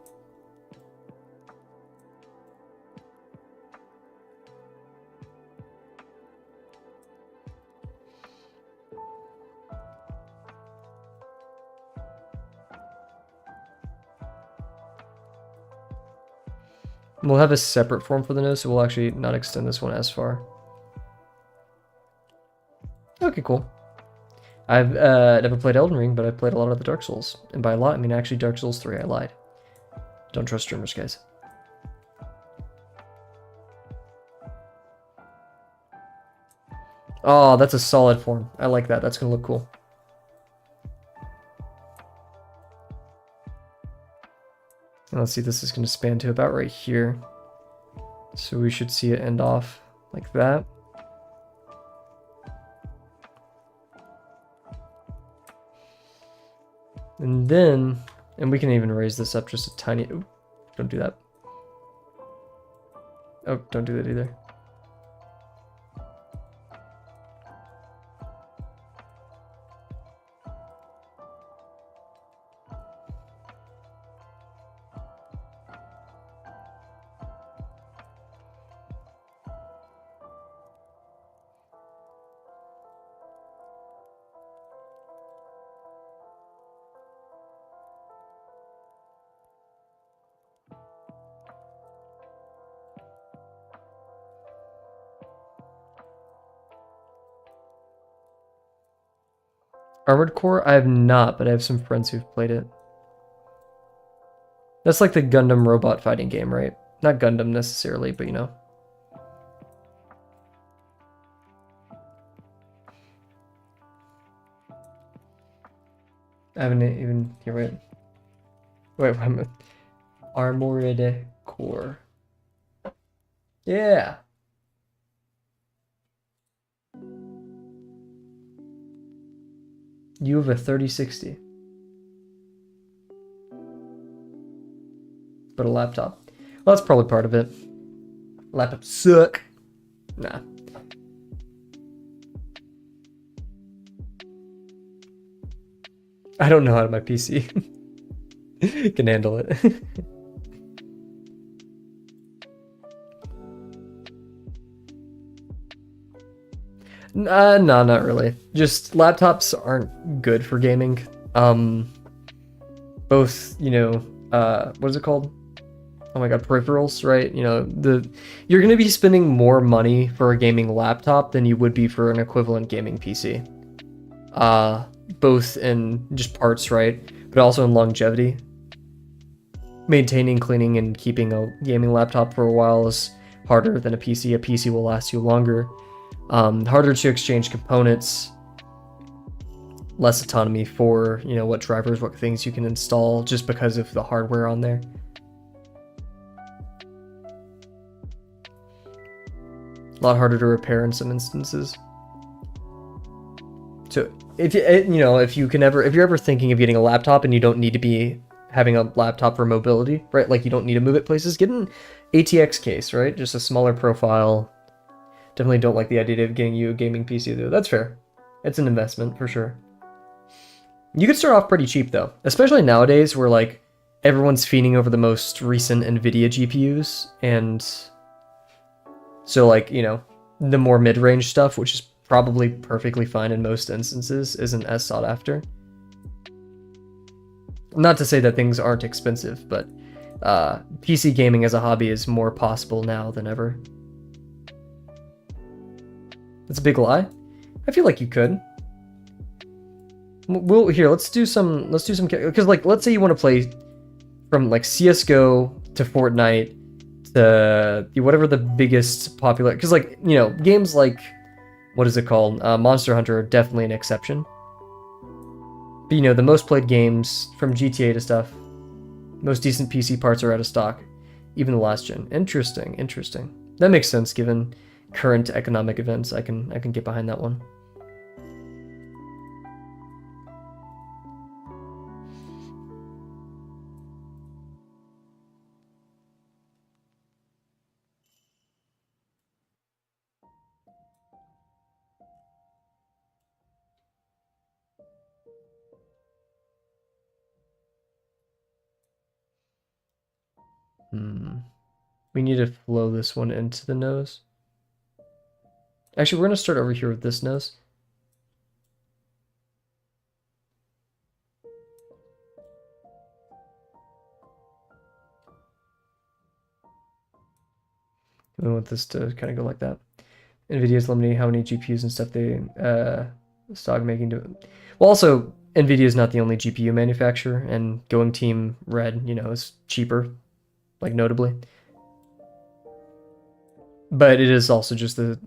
We'll have a separate form for the nose, so we'll actually not extend this one as far. Okay, cool. I've never played Elden Ring, but I've played a lot of the Dark Souls. And by a lot, I mean actually Dark Souls 3, I lied. Don't trust streamers, guys. Oh, that's a solid form. I like that. That's going to look cool. And let's see, this is going to span to about right here. So we should see it end off like that. And then, and we can even raise this up just a tiny, ooh, don't do that. Oh, don't do that either. Armored Core? I have not, but I have some friends who've played it. That's like the Gundam robot fighting game, right? Not Gundam necessarily, but you know. I haven't even, you're right. Wait, I'm Armored Core. Yeah. You have a 3060. But a laptop. Well, that's probably part of it. Laptops suck. Nah. I don't know how my PC can handle it. No, not really. Just laptops aren't good for gaming. Both, what is it called? Oh my god, peripherals, right? You're gonna be spending more money for a gaming laptop than you would be for an equivalent gaming PC. Both in just parts, right? But also in longevity. Maintaining, cleaning, and keeping a gaming laptop for a while is harder than a PC. A PC will last you longer. Harder to exchange components, less autonomy for, what drivers, what things you can install just because of the hardware on there. A lot harder to repair in some instances. So if you're ever thinking of getting a laptop and you don't need to be having a laptop for mobility, right? Like you don't need to move it places, get an ATX case, right? Just a smaller profile. Definitely don't like the idea of getting you a gaming PC though. That's fair. It's an investment for sure. You could start off pretty cheap though, especially nowadays where like everyone's fiending over the most recent NVIDIA GPUs, and so like, the more mid-range stuff, which is probably perfectly fine in most instances, isn't as sought after. Not to say that things aren't expensive, but PC gaming as a hobby is more possible now than ever. That's a big lie. I feel like you could. Let's do some because like let's say you want to play from like CS:GO to Fortnite to whatever the biggest popular, because like games like what is it called, Monster Hunter are definitely an exception. But the most played games from GTA to stuff, most decent PC parts are out of stock, even the last gen. Interesting. That makes sense given current economic events. I can get behind that one. We need to flow this one into the nose. Actually, we're gonna start over here with this nose. We want this to kind of go like that. NVIDIA's limiting how many GPUs and stuff they stock making to. Well, also NVIDIA is not the only GPU manufacturer, and going Team Red, is cheaper, like notably. But it is also just the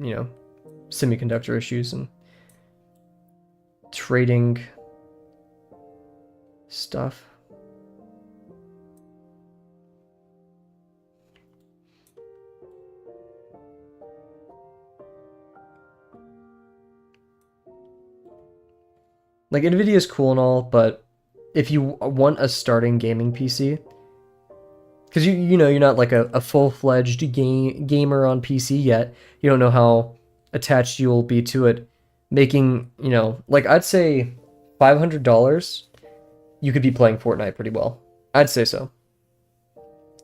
semiconductor issues and trading stuff. Like NVIDIA is cool and all, but if you want a starting gaming PC, because you're not like a full-fledged gamer on PC yet, you don't know how attached you'll be to it. Making like I'd say $500, you could be playing Fortnite pretty well. I'd say so.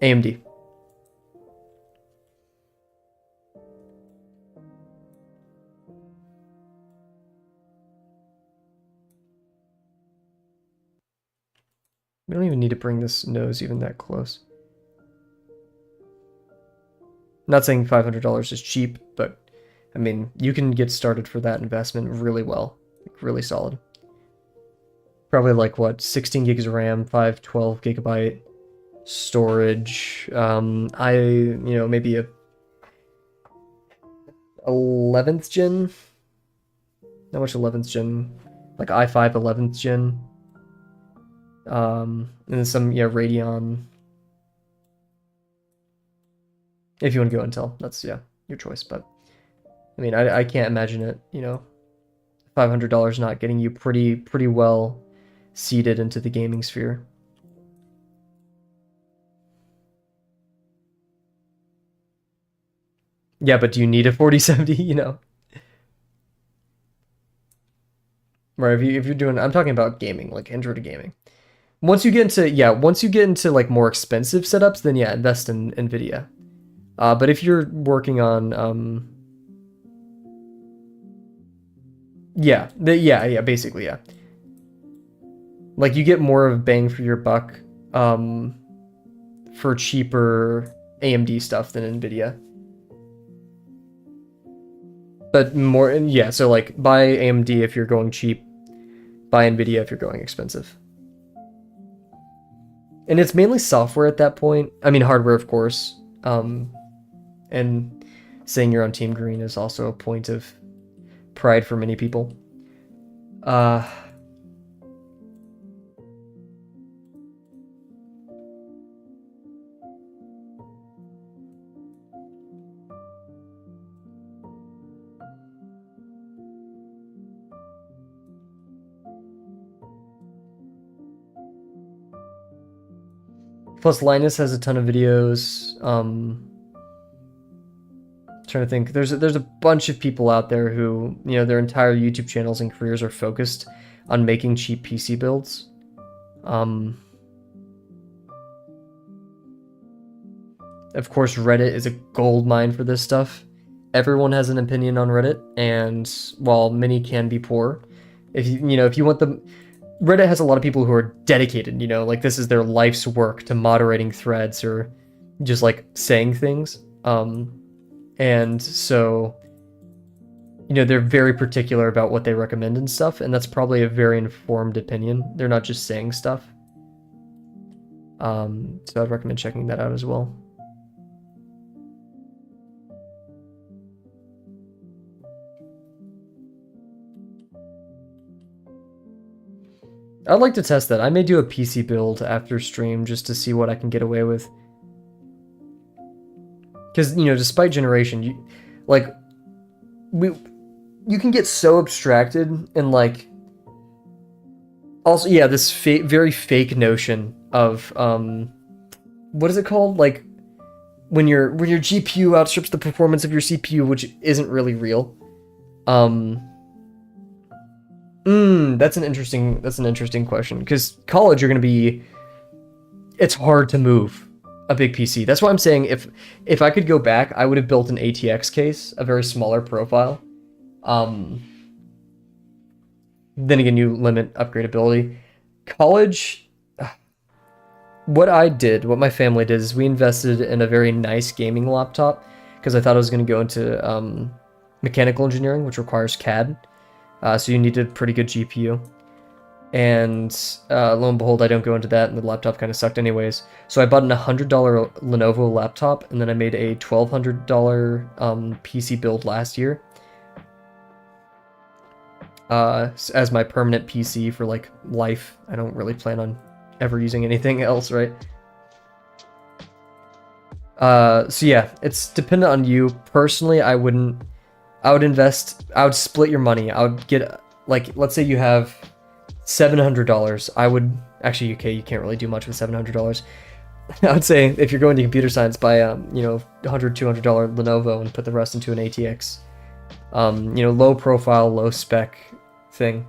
AMD. We don't even need to bring this nose even that close. Not saying $500 is cheap, but I mean, you can get started for that investment really well. Really solid. Probably like what, 16 gigs of RAM, 512 gigabyte storage. Maybe a 11th gen. Not much 11th gen. Like i5 11th gen. And then some, yeah, Radeon. If you want to go Intel, that's, yeah, your choice. But I mean, I can't imagine it, you know, $500 not getting you pretty well seated into the gaming sphere. Yeah, but do you need a 4070, you know? Right, if you're doing, I'm talking about gaming, like intro to gaming. Once you get into, yeah, once you get into like more expensive setups, then yeah, invest in NVIDIA. But if you're working on, yeah, yeah, basically, yeah. Like you get more of bang for your buck, for cheaper AMD stuff than NVIDIA. But more, yeah, so like buy AMD if you're going cheap, buy NVIDIA if you're going expensive. And it's mainly software at that point. I mean, hardware, of course. And saying you're on Team Green is also a point of pride for many people. Plus, Linus has a ton of videos. Trying to think, there's a bunch of people out there who, you know, their entire YouTube channels and careers are focused on making cheap PC builds. Of course, Reddit is a gold mine for this stuff. Everyone has an opinion on Reddit, and while many can be poor, if you want them, Reddit has a lot of people who are dedicated, you know, like this is their life's work to moderating threads or just like saying things. And so, you know, they're very particular about what they recommend and stuff, and that's probably a very informed opinion. They're not just saying stuff. So I'd recommend checking that out as well. I'd like to test that. I may do a PC build after stream just to see what I can get away with. Because, you know, despite generation, you can get so abstracted and like, also, yeah, this very fake notion of, what is it called? Like, when your GPU outstrips the performance of your CPU, which isn't really real. That's an interesting question, because college you're going to be, it's hard to move a big PC. That's why I'm saying if I could go back, I would have built an ATX case, a very smaller profile. Then again, you limit upgradability. College, what my family did is we invested in a very nice gaming laptop because I thought I was going to go into mechanical engineering, which requires CAD. So you need a pretty good GPU. And lo and behold, I don't go into that, and the laptop kind of sucked anyways. So I bought an $100 Lenovo laptop, and then I made a $1,200 PC build last year. As my permanent PC for like life. I don't really plan on ever using anything else, right? So yeah, it's dependent on you. Personally, I would split your money. I would get, like, let's say you have $700. I would, actually, okay, you can't really do much with $700. I would say if you're going to computer science, buy $100, $200 Lenovo and put the rest into an ATX. Low profile, low spec thing.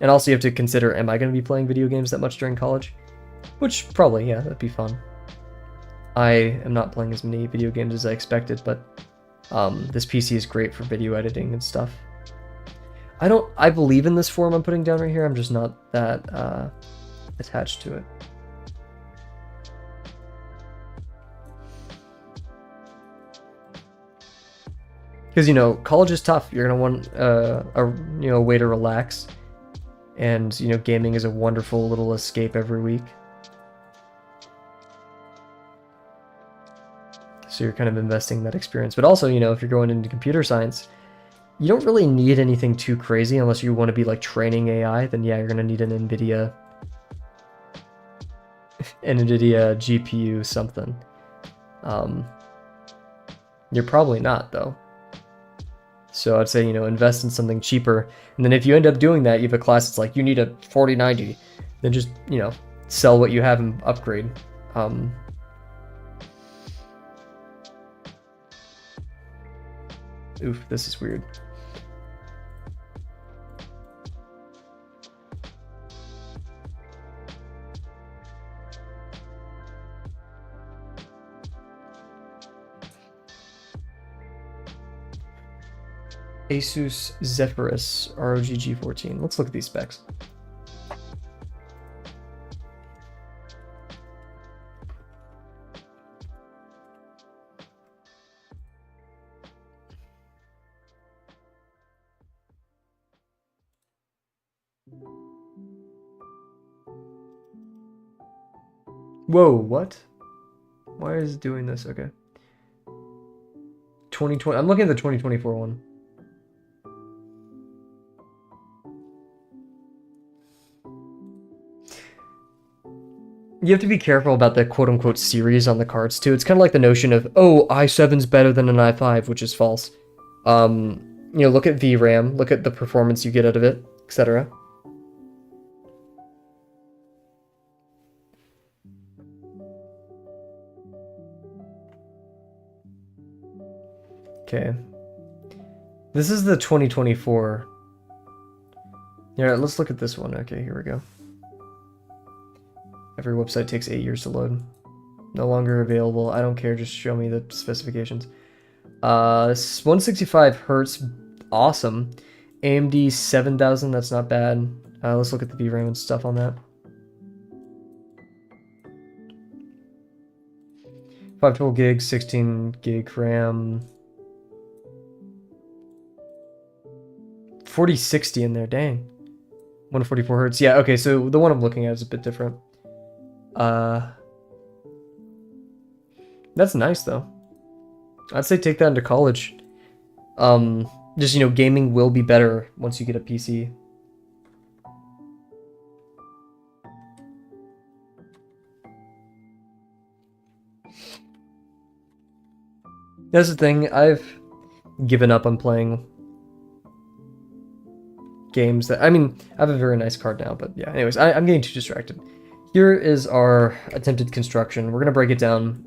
And also you have to consider, am I going to be playing video games that much during college? Which probably, yeah, that'd be fun. I am not playing as many video games as I expected, but this PC is great for video editing and stuff. I believe in this form I'm putting down right here, I'm just not that attached to it. Because, college is tough. You're going to want a way to relax. And, gaming is a wonderful little escape every week. So you're kind of investing in that experience. But also, if you're going into computer science, you don't really need anything too crazy unless you want to be like training AI. Then yeah, you're going to need an NVIDIA NVIDIA GPU something. You're probably not, though. So I'd say, you know, invest in something cheaper. And then if you end up doing that, you have a class that's like, you need a 4090. Then just, you know, sell what you have and upgrade. Oof, this is weird. Asus Zephyrus ROG G14. Let's look at these specs. Whoa, what? Why is it doing this? Okay. 2020. I'm looking at the 2024 one. You have to be careful about the quote-unquote series on the cards too. It's kind of like the notion of, oh, i7's better than an i5, which is false. You know, look at VRAM, look at the performance you get out of it, etc. Okay. This is the 2024. Yeah, let's look at this one. Okay, here we go. Every website takes 8 years to load. No longer available. I don't care. Just show me the specifications. 165 hertz. Awesome. AMD 7000. That's not bad. Let's look at the VRAM and stuff on that. 512 gigs, 16 gig RAM. 4060 in there. Dang. 144 hertz. Yeah, okay, so the one I'm looking at is a bit different. That's nice though. I'd say take that into college. Just, you know, gaming will be better once you get a PC. That's the thing, I've given up on playing games that, I mean, I have a very nice card now, but yeah, anyways, I'm getting too distracted. Here is our attempted construction. We're gonna break it down.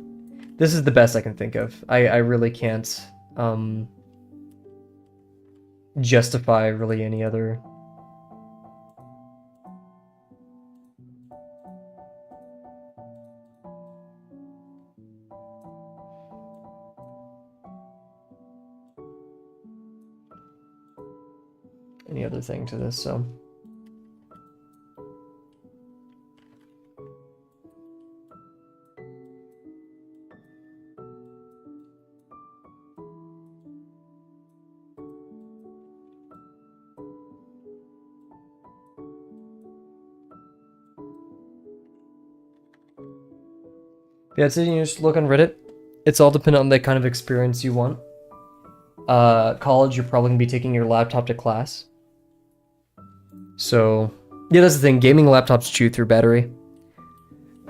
This is the best I can think of. I really can't justify really any other. Any other thing to this, so. Yeah, so you just look on Reddit. It's all dependent on the kind of experience you want. College, you're probably gonna be taking your laptop to class. So, yeah, that's the thing. Gaming laptops chew through battery.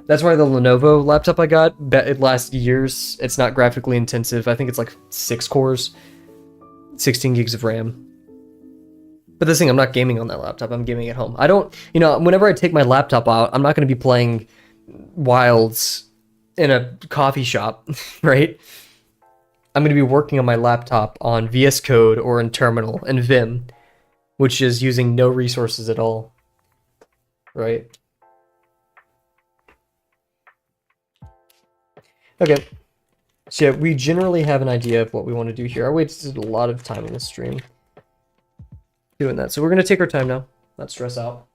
That's why the Lenovo laptop I got, it lasts years. It's not graphically intensive. I think it's like 6 cores, 16 gigs of RAM. But this thing, I'm not gaming on that laptop. I'm gaming at home. I don't, you know, whenever I take my laptop out, I'm not going to be playing Wilds in a coffee shop, right? I'm going to be working on my laptop on VS Code or in Terminal and Vim, which is using no resources at all, right? Okay, so yeah, we generally have an idea of what we want to do here. I wasted a lot of time in this stream doing that, so we're going to take our time now, not stress out.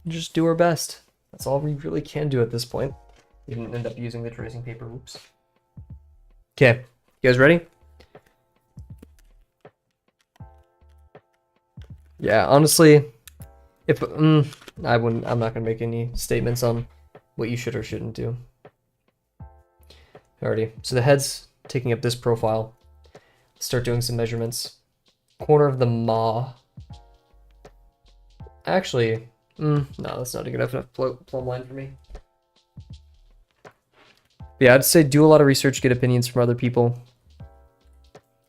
Just do our best. That's all we really can do at this point. We didn't end up using the tracing paper, oops. Okay, you guys ready? Yeah, honestly, if I'm not gonna make any statements on what you should or shouldn't do. Alrighty, so the head's taking up this profile. Let's start doing some measurements. Corner of the maw. Actually, No, that's not a good enough plumb line for me. But yeah, I'd say do a lot of research, get opinions from other people.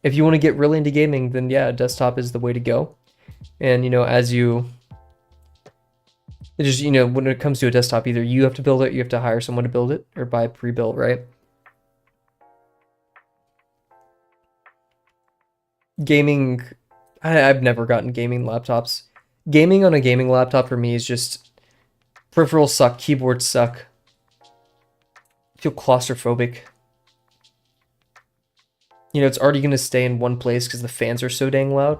If you want to get really into gaming, then yeah, desktop is the way to go. And, you know, as you... It just, you know, when it comes to a desktop, either you have to build it, you have to hire someone to build it, or buy pre-built, right? Gaming... I've never gotten gaming laptops. Gaming on a gaming laptop for me is just... Peripherals suck, keyboards suck. I feel claustrophobic. You know, it's already going to stay in one place because the fans are so dang loud.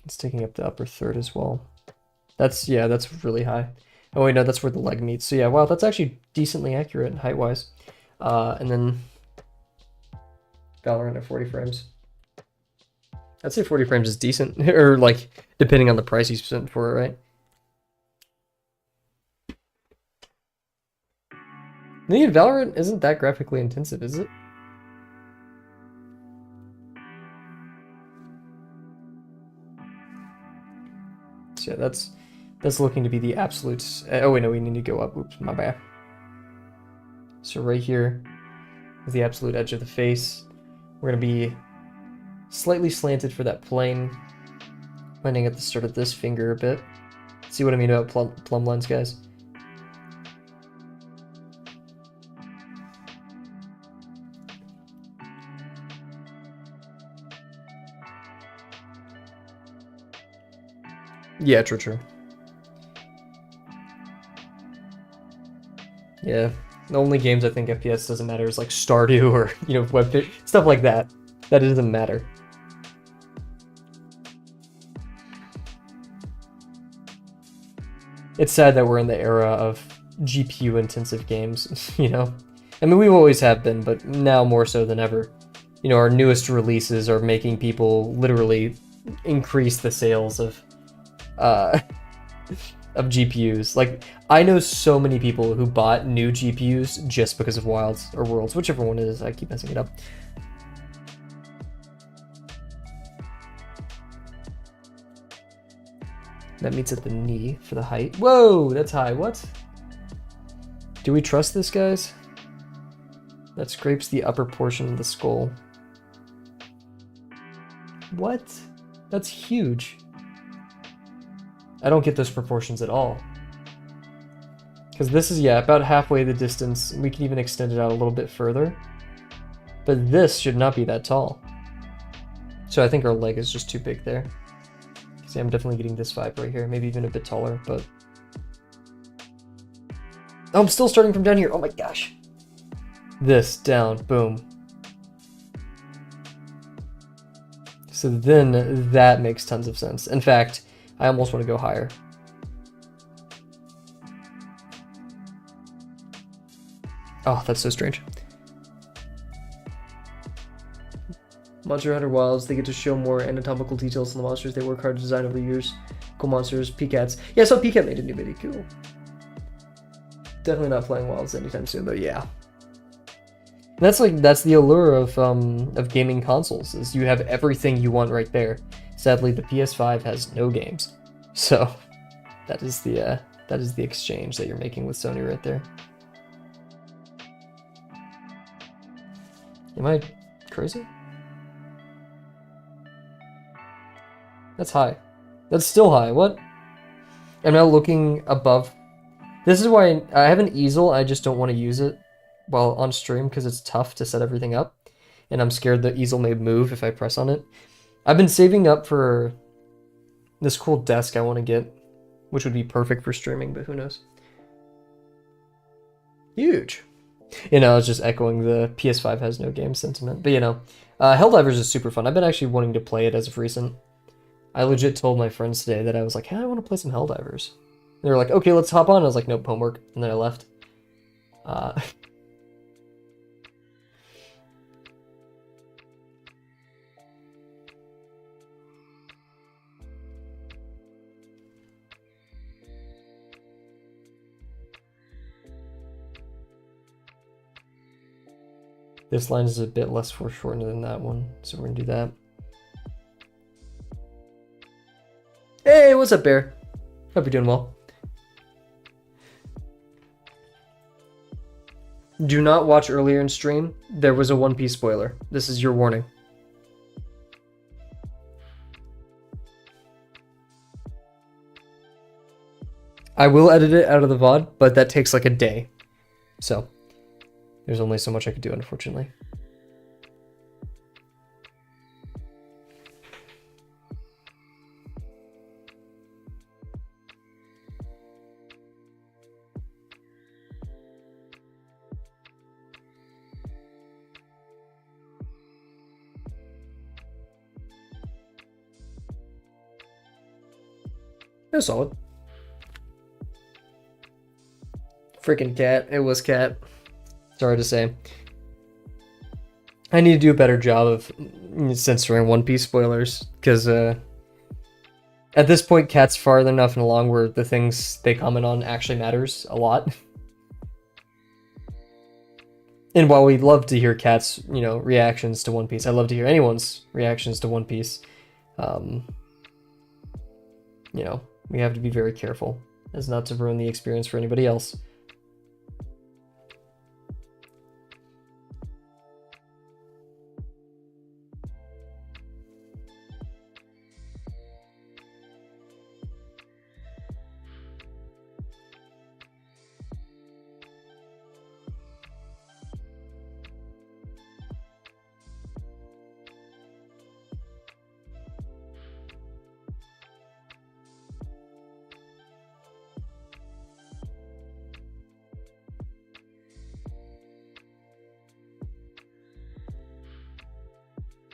It's taking up the upper third as well. That's, yeah, that's really high. Oh wait, no, that's where the leg meets. So yeah, wow, that's actually decently accurate height-wise. And then Valorant at 40 frames. I'd say 40 frames is decent, or like, depending on the price you spent for it, right? The Valorant isn't that graphically intensive, is it? So yeah, that's looking to be the absolute... Oh wait, no, we need to go up. Oops, my bad. So right here is the absolute edge of the face. We're going to be slightly slanted for that plane, pointing at the start of this finger a bit. See what I mean about plumb lines, guys? Yeah, true. Yeah, the only games I think FPS doesn't matter is like Stardew or, you know, WebFit, stuff like that. That doesn't matter. It's sad that we're in the era of GPU intensive games, you know? I mean, we always have been, but now more so than ever. You know, our newest releases are making people literally increase the sales of GPUs. Like, I know so many people who bought new GPUs just because of Wilds or Worlds, whichever one it is. I keep messing it up. That meets at the knee for the height. Whoa, that's high. What? Do we trust this, guys? That scrapes the upper portion of the skull. What? That's huge. I don't get those proportions at all. Because this is, yeah, about halfway the distance. We can even extend it out a little bit further. But this should not be that tall. So I think our leg is just too big there. See, I'm definitely getting this vibe right here. Maybe even a bit taller, but... Oh, I'm still starting from down here. Oh my gosh. This, down, boom. So then that makes tons of sense. In fact, I almost want to go higher. Oh, that's so strange. Monster Hunter Wilds, they get to show more anatomical details on the monsters they work hard to design over the years. Cool monsters, PCATs. Yeah, so PCAT made a new video, cool. Definitely not playing Wilds anytime soon, though, yeah. That's the allure of gaming consoles, is you have everything you want right there. Sadly, the PS5 has no games. So, that is the exchange that you're making with Sony right there. Am I crazy? That's high. That's still high. What? I'm now looking above. This is why I have an easel. I just don't want to use it while on stream because it's tough to set everything up. And I'm scared the easel may move if I press on it. I've been saving up for this cool desk I want to get, which would be perfect for streaming, but who knows. Huge. You know, I was just echoing the PS5 has no game sentiment. But you know, Helldivers is super fun. I've been actually wanting to play it as of recent. I legit told my friends today that I was like, hey, I want to play some Helldivers. They were like, okay, let's hop on. I was like, nope, homework. And then I left. This line is a bit less foreshortened than that one, so we're gonna do that. Hey, what's up, Bear? Hope you're doing well. Do not watch earlier in stream. There was a One Piece spoiler. This is your warning. I will edit it out of the VOD, but that takes like a day. So, there's only so much I could do, unfortunately. It was solid. Freaking cat. It was cat. Sorry to say. I need to do a better job of censoring One Piece spoilers, because at this point, cat's farther enough and along where the things they comment on actually matters a lot. And while we love to hear cats, reactions to One Piece, I love to hear anyone's reactions to One Piece. We have to be very careful as not to ruin the experience for anybody else.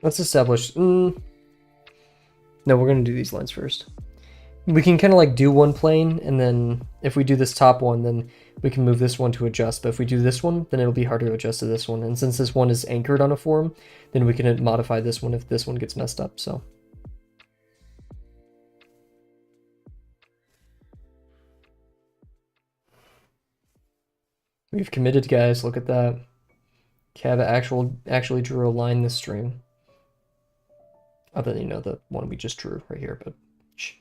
Let's establish... No, we're going to do these lines first. We can kind of like do one plane, and then if we do this top one, then we can move this one to adjust. But if we do this one, then it'll be harder to adjust to this one. And since this one is anchored on a form, then we can modify this one if this one gets messed up, so... We've committed, guys. Look at that. Kavel actually drew a line this stream. Other than, the one we just drew right here, but... Shh.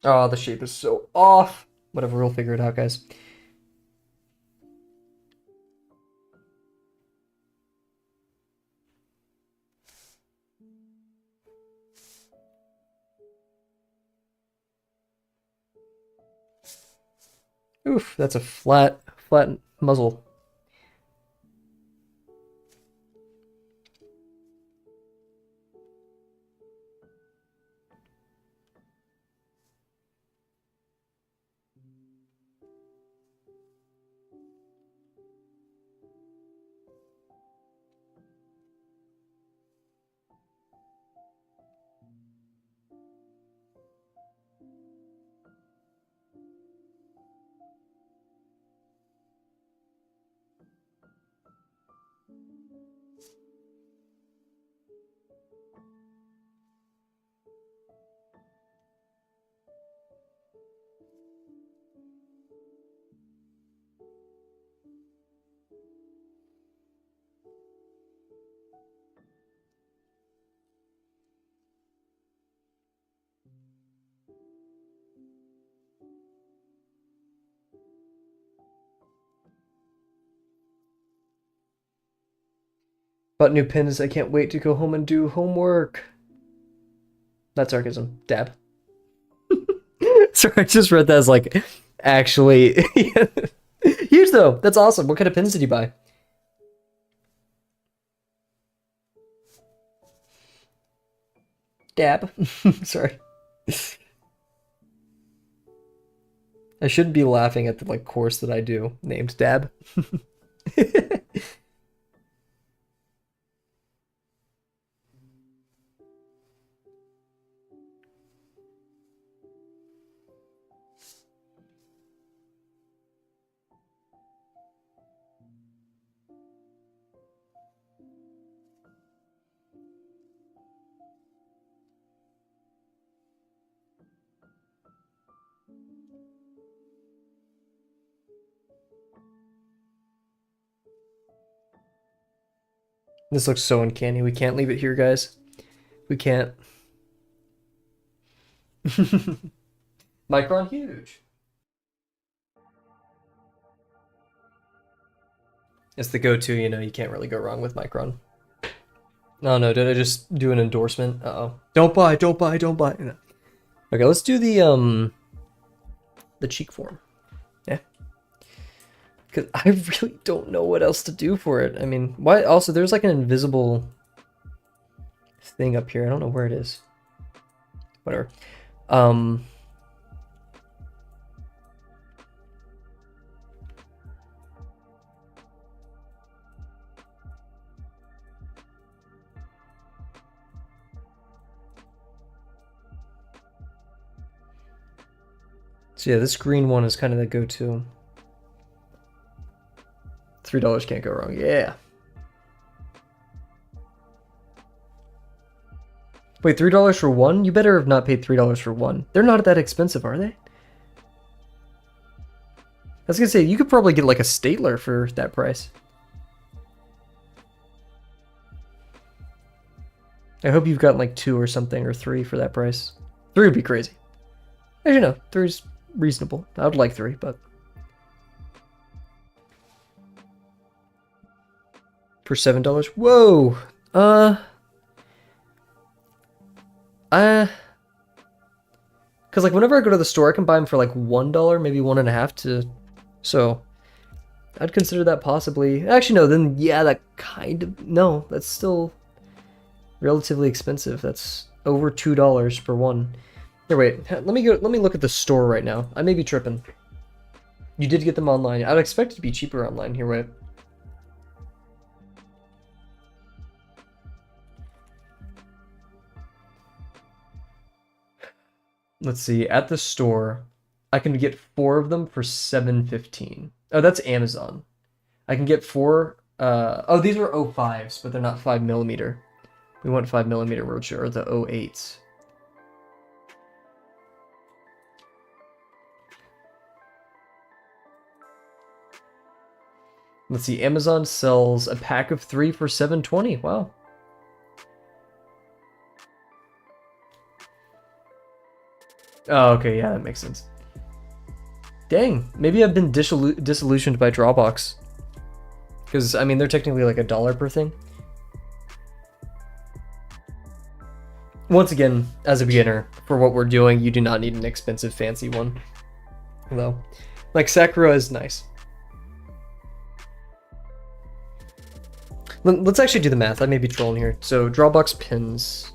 Oh, the shape is so off. Whatever, we'll figure it out, guys. Oof, that's a flat muzzle. But new pins, I can't wait to go home and do homework. That's sarcasm. Dab. Sorry, I just read that as like, actually. Huge though. That's awesome. What kind of pins did you buy? Dab. Sorry. I shouldn't be laughing at the course that I do named Dab. This looks so uncanny. We can't leave it here, guys. We can't. Micron huge. It's the go-to, you know, you can't really go wrong with Micron. No, no, did I just do an endorsement? Uh-oh. Don't buy, don't buy, don't buy. No. Okay, let's do the cheek form. Yeah. Because I really don't know what else to do for it. I mean, why? Also, there's like an invisible thing up here. I don't know where it is. Whatever. So yeah, this green one is kind of the go-to. $3 can't go wrong. Yeah. Wait, $3 for one? You better have not paid $3 for one. They're not that expensive, are they? I was gonna say, you could probably get like a Statler for that price. I hope you've got like 2 or something, or 3 for that price. 3 would be crazy. Actually, no, 3's reasonable. I would like 3, but... For $7? Whoa! Because like whenever I go to the store, I can buy them for like $1, maybe 1.5 to... So, I'd consider that possibly... Actually, no, then yeah, that kind of... No, that's still relatively expensive. That's over $2 for one. Here, wait. Let me look at the store right now. I may be tripping. You did get them online. I'd expect it to be cheaper online. Here, wait. Let's see. At the store, I can get 4 of them for $7.15. Oh, that's Amazon. I can get 4. Oh, these are 05s, but they're not 5mm. We want 5mm roadshow, or the 08s. Let's see, Amazon sells a pack of 3 for $7.20. Wow. Oh, okay, yeah, that makes sense. Dang, maybe I've been disillusioned by Drawbox. Because, I mean, they're technically like $1 per thing. Once again, as a beginner, for what we're doing, you do not need an expensive, fancy one. Though, like, Sakura is nice. Let's actually do the math. I may be trolling here. So, Drawbox pins.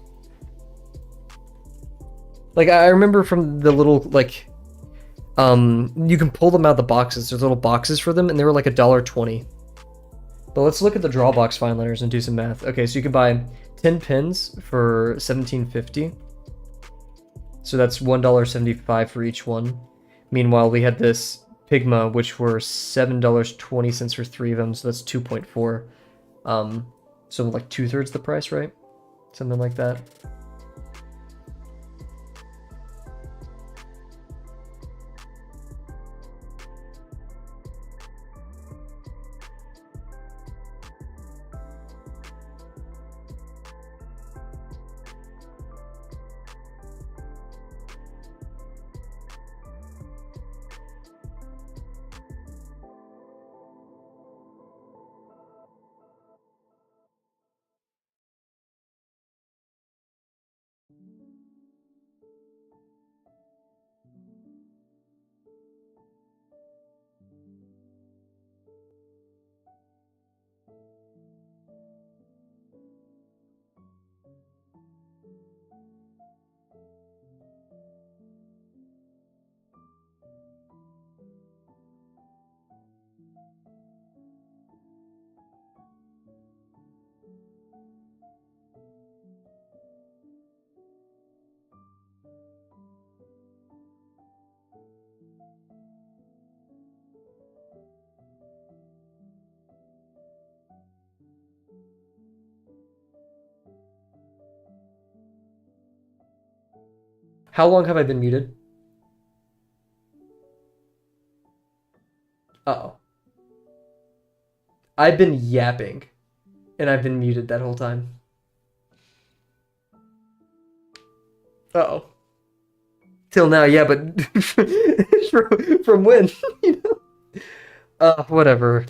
Like, I remember from the little, like, you can pull them out of the boxes. There's little boxes for them, and they were like $1.20. But let's look at the Drawbox fine liners and do some math. Okay, so you can buy 10 pins for $17.50. So that's $1.75 for each one. Meanwhile, we had this Pigma, which were $7.20 for 3 of them, so that's 2.4. So like 2/3 the price, right? Something like that. How long have I been muted? Uh-oh. I've been yapping. And I've been muted that whole time. Uh-oh. Till now, yeah, but from when? You know? Whatever.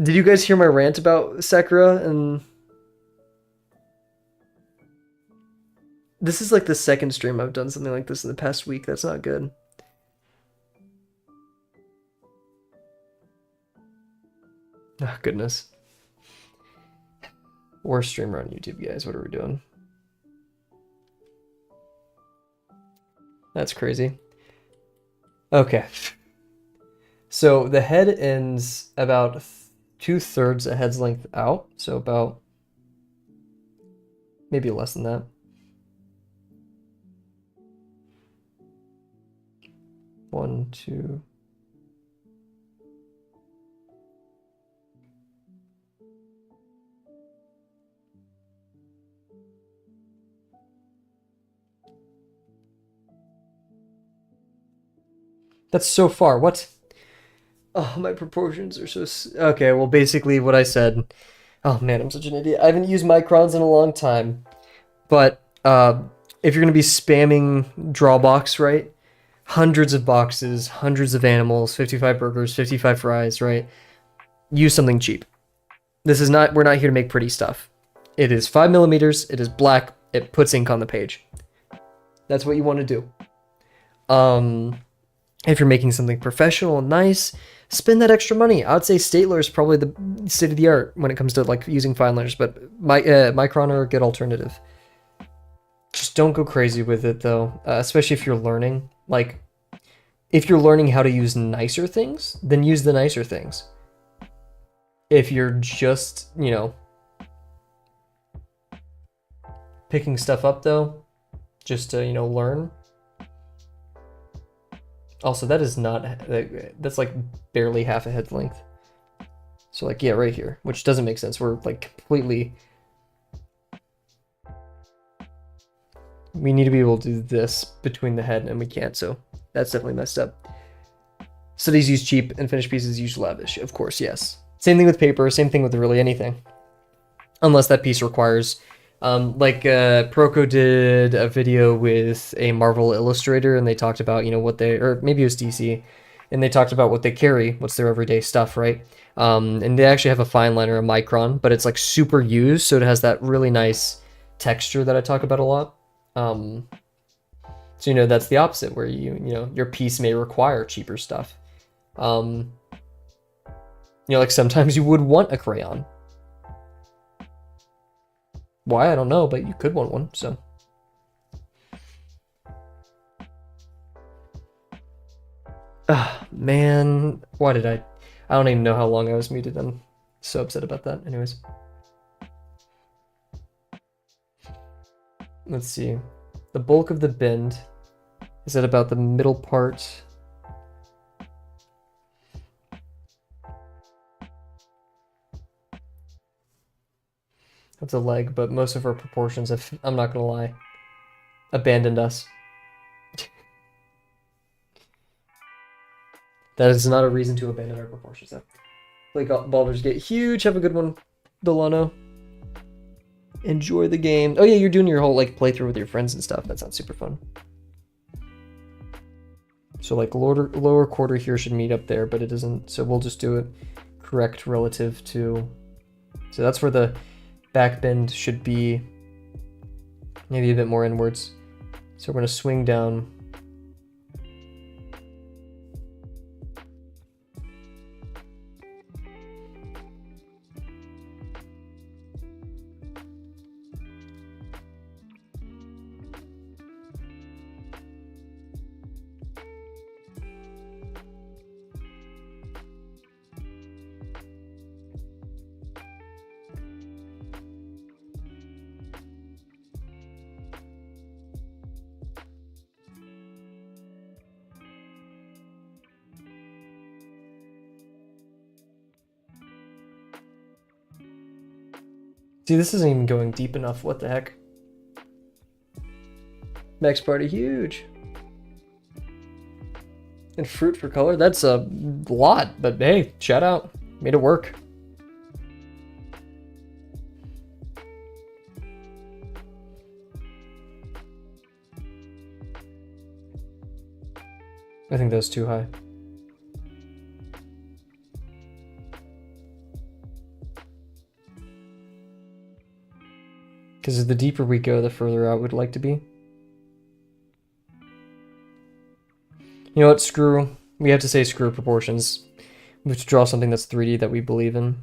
Did you guys hear my rant about Sakura? And this is like the second stream I've done something like this in the past week. That's not good. Oh, goodness. Worst streamer on YouTube, guys. What are we doing? That's crazy. Okay. So the head ends about 2/3 a head's length out. So about maybe less than that. One, two. That's so far. What? Oh, my proportions are so... Okay, well, basically what I said... Oh, man, I'm such an idiot. I haven't used microns in a long time. But if you're going to be spamming Drawbox, right? Hundreds of boxes, hundreds of animals, 55 burgers, 55 fries, right? Use something cheap. This is not... We're not here to make pretty stuff. It is 5 millimeters. It is black. It puts ink on the page. That's what you want to do. If you're making something professional and nice, spend that extra money. I would say Statler is probably the state of the art when it comes to like using fine liners, but Micron are a good alternative. Just don't go crazy with it though, especially if you're learning. Like, if you're learning how to use nicer things, then use the nicer things. If you're just, you know, picking stuff up though, just to, you know, learn. Also, that is not, that's like barely half a head length. So like, yeah, right here, which doesn't make sense. We're like completely, we need to be able to do this between the head and we can't. So that's definitely messed up. Studies use cheap and finished pieces use lavish. Of course, yes. Same thing with paper, same thing with really anything. Unless that piece requires, Proco did a video with a Marvel illustrator and they talked about, you know, what they, or maybe it was DC, and they talked about what they carry, what's their everyday stuff, right? And they actually have a fine liner, a micron, but it's like super used, so it has that really nice texture that I talk about a lot. So, you know, that's the opposite, where you know, your piece may require cheaper stuff. You know, like sometimes you would want a crayon. Why? I don't know, but you could want one, so. Man, why did I don't even know how long I was muted. I'm so upset about that. Anyways. Let's see. The bulk of the bend is at about the middle part. That's a leg, but most of our proportions have, I'm not gonna lie, abandoned us. That is not a reason to abandon our proportions, though. Like, Baldur's Gate, huge. Have a good one, Delano. Enjoy the game. Oh yeah, you're doing your whole like playthrough with your friends and stuff. That sounds super fun. So like lower quarter here should meet up there, but it doesn't. So we'll just do it correct relative to. So that's where the back bend should be, maybe a bit more inwards. So we're going to swing down. See, this isn't even going deep enough. What the heck? Max Party, huge. And fruit for color, that's a lot, but hey, shout out. Made it work. I think that's too high. Because the deeper we go, the further out we'd like to be. You know what, screw. We have to say screw proportions. We have to draw something that's 3D that we believe in.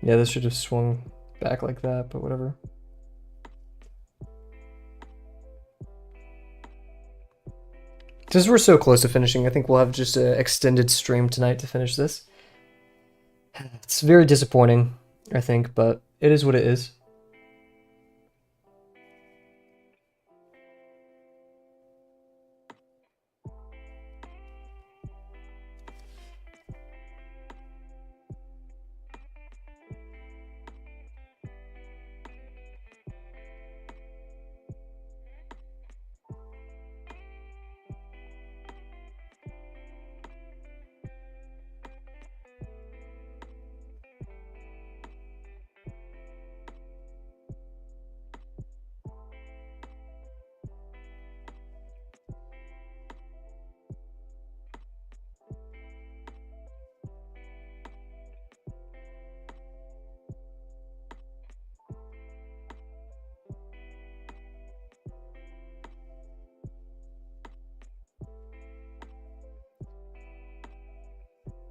Yeah, this should have swung back like that, but whatever. Since we're so close to finishing, I think we'll have just an extended stream tonight to finish this. It's very disappointing, I think, but it is what it is.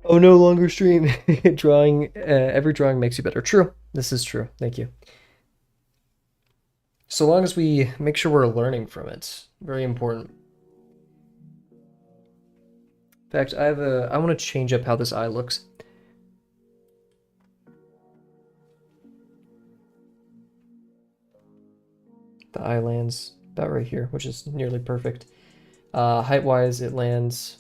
Oh, no longer stream. Drawing, every drawing makes you better. True. This is true. Thank you. So long as we make sure we're learning from it. Very important. In fact, I want to change up how this eye looks. The eye lands about right here, which is nearly perfect. Height-wise, it lands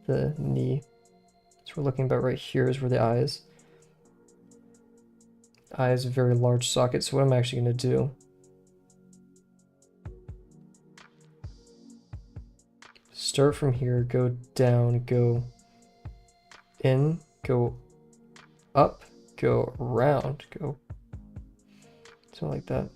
the knee. So we're looking about right here is where the eye is. Eye is a very large socket, so what I'm actually going to do, start from here, go down, go in, go up, go around, go something like that.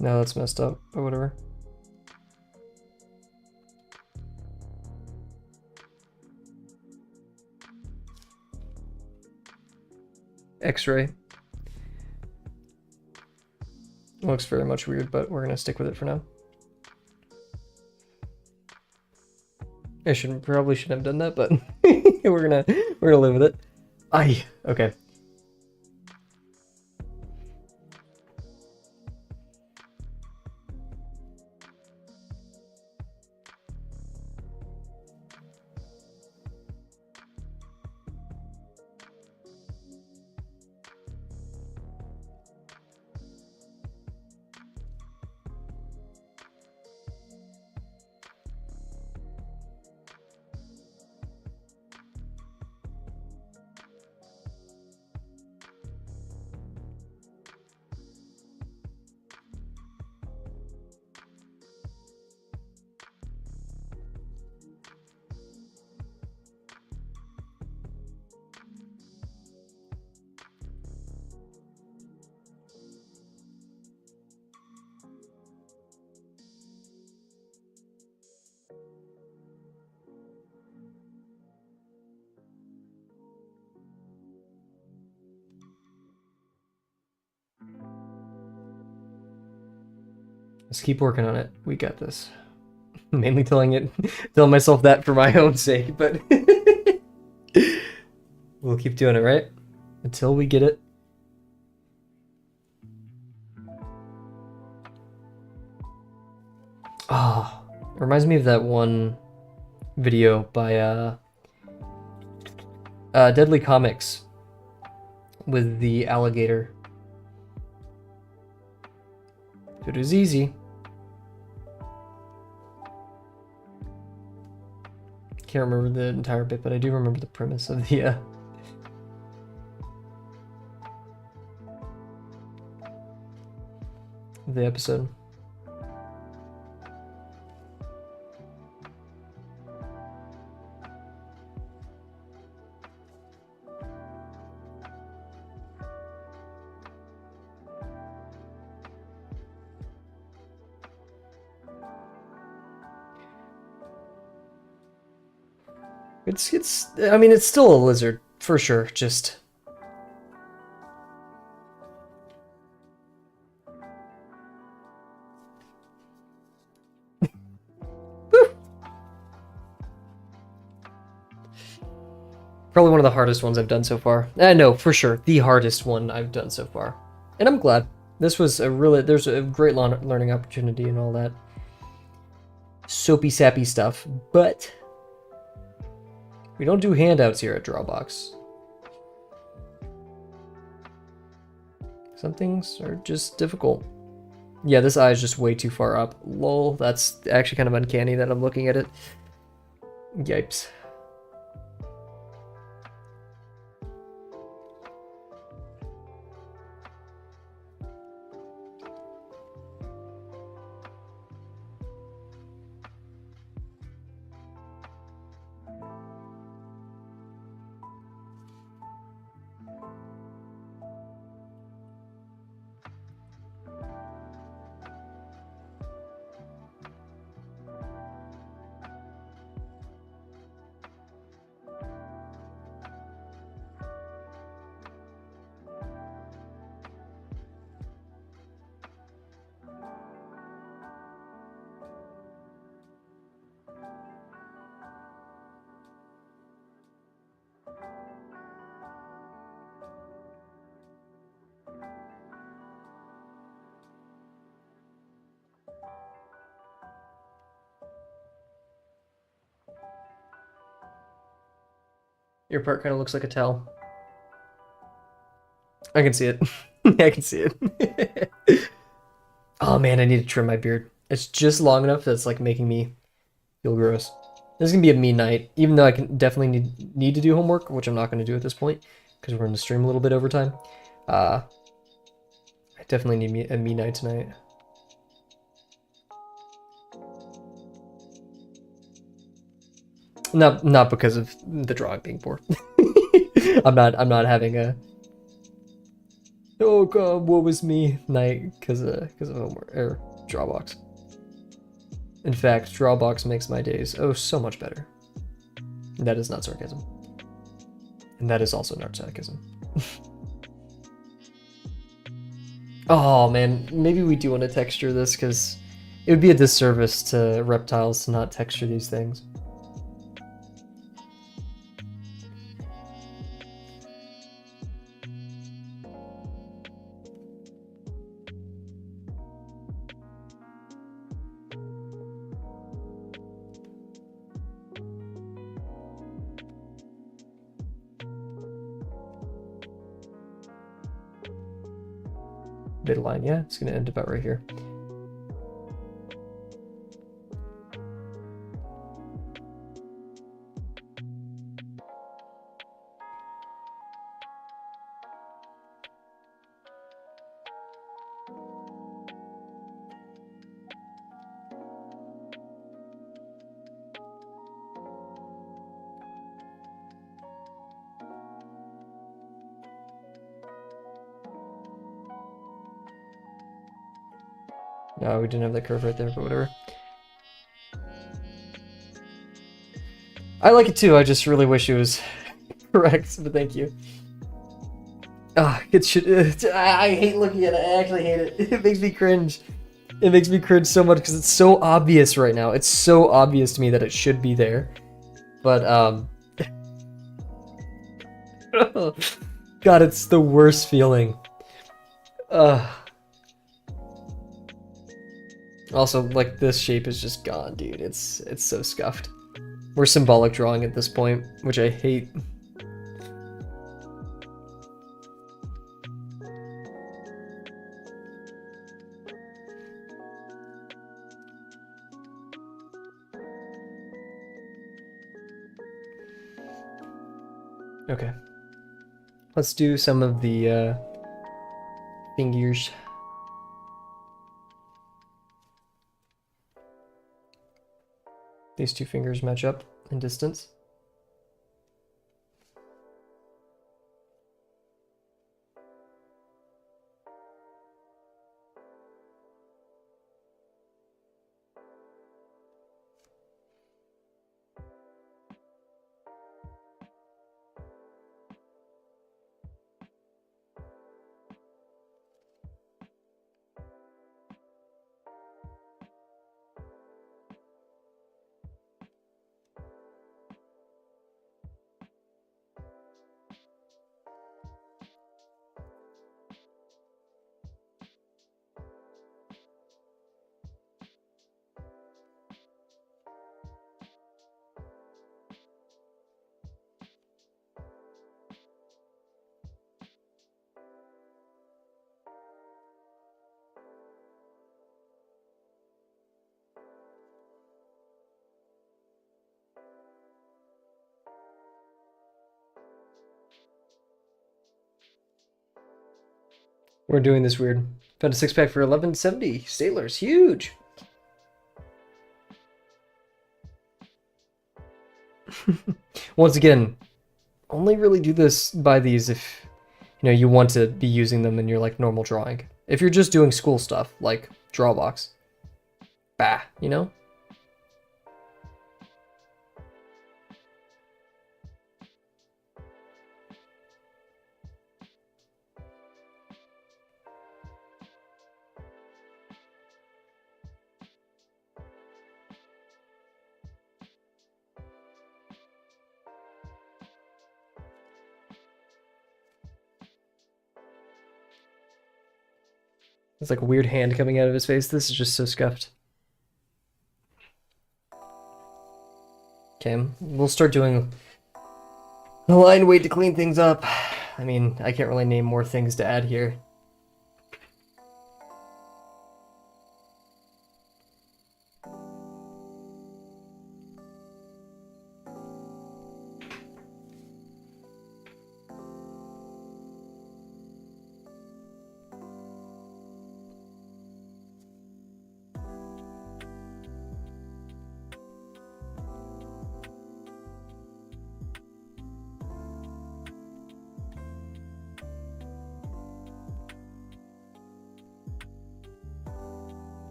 Now that's messed up, but whatever. X-ray. Looks very much weird, but we're gonna stick with it for now. I probably shouldn't have done that, but we're gonna live with it. Okay. Let's keep working on it. We got this. Mainly telling myself that for my own sake, but we'll keep doing it, right? Until we get it. Oh, it reminds me of that one video by Deadly Comics with the alligator. If it was easy. Can't remember the entire bit, but I do remember the premise of the episode. I mean, it's still a lizard, for sure, just... Probably one of the hardest ones I've done so far. No, for sure, the hardest one I've done so far. And I'm glad. This was there's a great learning opportunity and all that soapy sappy stuff, but we don't do handouts here at Drawbox. Some things are just difficult. Yeah, this eye is just way too far up. Lol, that's actually kind of uncanny that I'm looking at it. Yipes. Your part kind of looks like a towel. I can see it. I can see it. Oh man, I need to trim my beard. It's just long enough that it's like making me feel gross. This is gonna be a me night, even though I can definitely need to do homework, which I'm not gonna do at this point because we're gonna stream a little bit over time. I definitely need a me night tonight. Not because of the drawing being poor. I'm not having a oh god, what was me night because of homework or Drawbox. In fact, Drawbox makes my days oh so much better. And that is not sarcasm. And that is also not sarcasm. Oh man, maybe we do want to texture this because it would be a disservice to reptiles to not texture these things. midline. Yeah, it's gonna end about right here. No, we didn't have that curve right there, but whatever. I like it too, I just really wish it was correct, but thank you. Ah, it should. I hate looking at it. I actually hate it. It makes me cringe. It makes me cringe so much because it's so obvious right now. It's so obvious to me that it should be there. But, God, it's the worst feeling. Also, like, this shape is just gone, dude. It's so scuffed. We're symbolic drawing at this point, which I hate. Okay. Let's do some of the fingers. These two fingers match up in distance. We're doing this weird. Found a 6-pack for 1170. Sailors, huge. Once again, only really do this by these if you want to be using them in your like normal drawing. If you're just doing school stuff like Drawbox, bah, It's like a weird hand coming out of his face. This is just so scuffed. Okay, we'll start doing a line weight to clean things up. I mean, I can't really name more things to add here.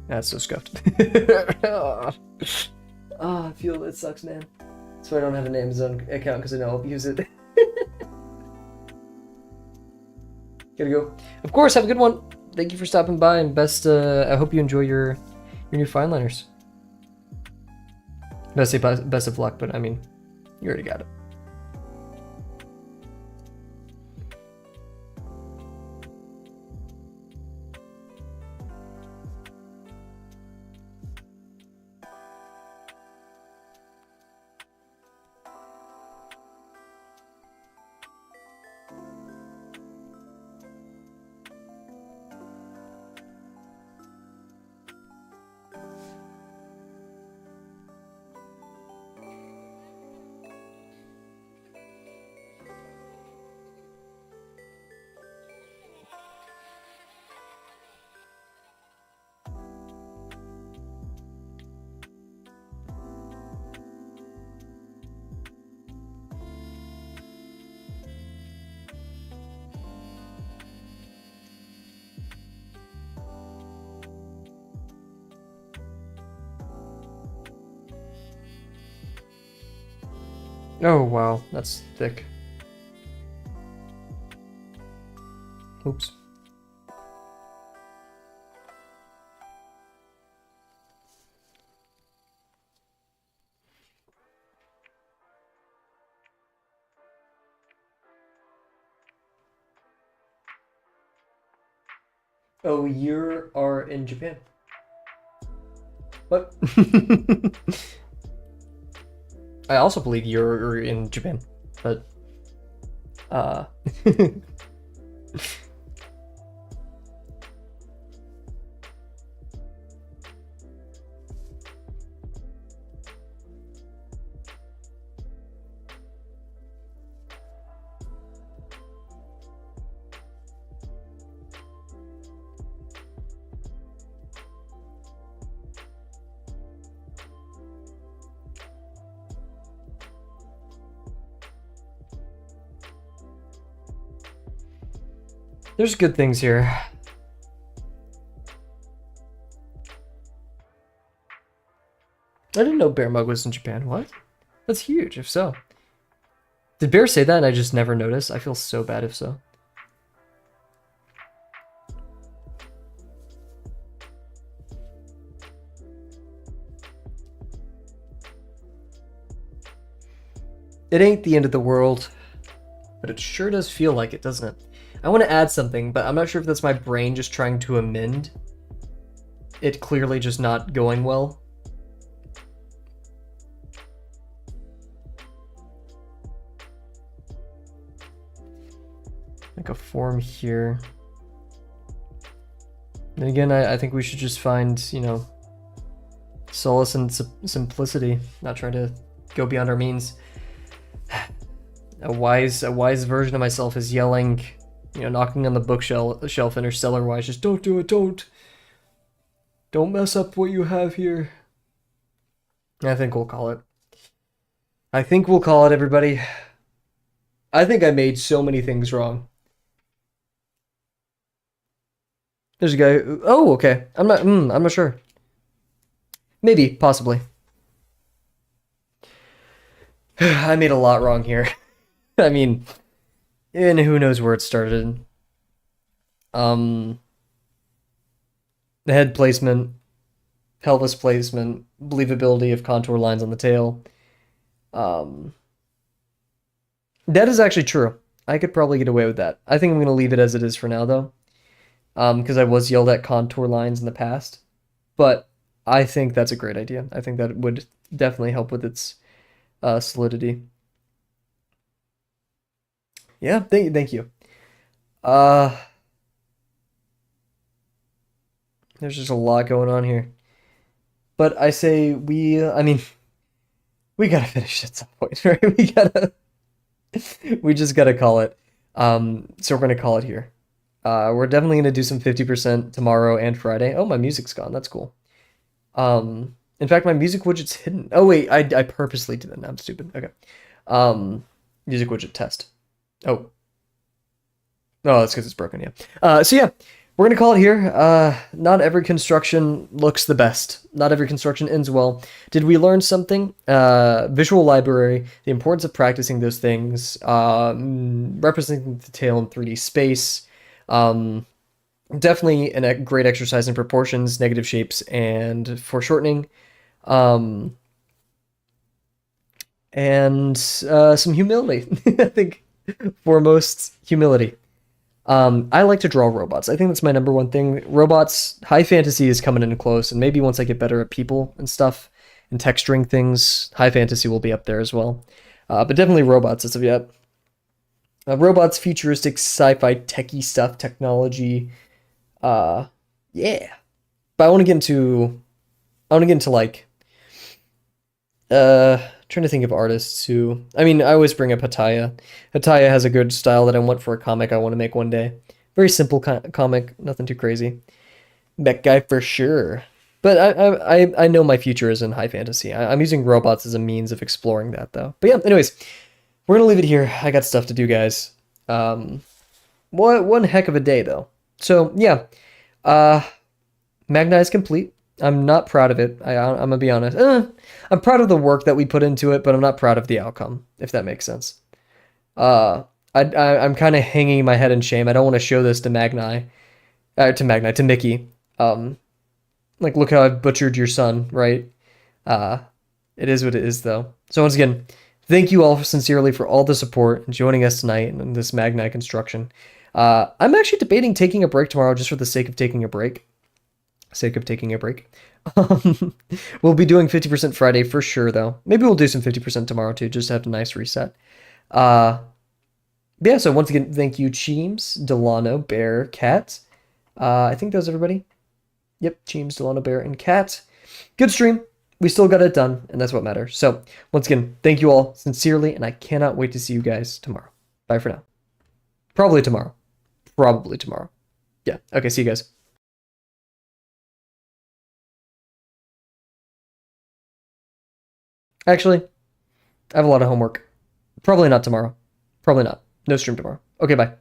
That's so scuffed. Oh, I feel it sucks, man. That's why I don't have an Amazon account, because I know I'll abuse it. Gotta go. Of course, have a good one. Thank you for stopping by, and best. I hope you enjoy your new fine liners. Best of luck, but I mean, you already got it. Oh, wow. That's thick. Oops. Oh, you are in Japan. What? I also believe you're in Japan, but uh there's good things here. I didn't know Bear Mug was in Japan. What? That's huge, if so. Did Bear say that and I just never noticed? I feel so bad if so. It ain't the end of the world, but it sure does feel like it, doesn't it? I want to add something, but I'm not sure if that's my brain just trying to amend. It clearly just not going well. Like a form here. Then again, I think we should just find, you know, solace and simplicity, not trying to go beyond our means. A wise version of myself is yelling, you know, knocking on the bookshelf in cellar-wise, just don't do it, don't mess up what you have here. I think we'll call it. I think we'll call it, everybody. I think I made so many things wrong. There's a guy. Oh, okay. I'm not sure. Maybe, possibly. I made a lot wrong here. I mean, and who knows where it started. The head placement, pelvis placement, believability of contour lines on the tail. That is actually true. I could probably get away with that. I think I'm going to leave it as it is for now, though. Because I was yelled at contour lines in the past. But I think that's a great idea. I think that would definitely help with its solidity. Yeah, thank you. There's just a lot going on here. But I say I mean, we gotta finish at some point, right? We just gotta call it. So we're gonna call it here. We're definitely gonna do some 50% tomorrow and Friday. Oh, my music's gone. That's cool. In fact, my music widget's hidden. Oh wait, I purposely did that. Now I'm stupid. Okay. Music widget test. Oh. Oh, that's because it's broken, yeah. So yeah, we're gonna call it here. Not every construction looks the best. Not every construction ends well. Did we learn something? Visual library, the importance of practicing those things, representing the tail in 3D space, definitely a great exercise in proportions, negative shapes, and foreshortening, and some humility. I think foremost, humility. I like to draw robots. I think that's my number one thing. Robots, high fantasy is coming in close, and maybe once I get better at people and stuff, and texturing things, high fantasy will be up there as well. But definitely robots as of yet. Robots, futuristic, sci-fi, techie stuff, technology. Yeah. But I want to get into like, trying to think of artists who, I mean, I always bring up Hataya. Hataya has a good style that I want for a comic I want to make one day. Very simple comic, nothing too crazy. That guy for sure. But I know my future is in high fantasy. I'm using robots as a means of exploring that, though. But yeah, anyways, we're gonna leave it here. I got stuff to do, guys. One heck of a day, though. So yeah, Magnai is complete. I'm not proud of it. I'm gonna be honest. I'm proud of the work that we put into it, but I'm not proud of the outcome, if that makes sense. Uh, I'm kind of hanging my head in shame. I don't want to show this to to Mickey. Um, like, look how I've butchered your son, right? Uh, it is what it is, though. So once again, thank you all sincerely for all the support and joining us tonight in this Magnai Construction. I'm actually debating taking a break tomorrow just for the sake of taking a break. Sake of taking a break. We'll be doing 50% Friday for sure, though. Maybe we'll do some 50% tomorrow, too, just to have a nice reset. But yeah, so once again, thank you, Cheems, Delano, Bear, Cat. I think that was everybody. Yep, Cheems, Delano, Bear, and Cat. Good stream. We still got it done, and that's what matters. So, once again, thank you all sincerely, and I cannot wait to see you guys tomorrow. Bye for now. Probably tomorrow. Probably tomorrow. Yeah, okay, see you guys. Actually, I have a lot of homework. Probably not tomorrow. Probably not. No stream tomorrow. Okay, bye.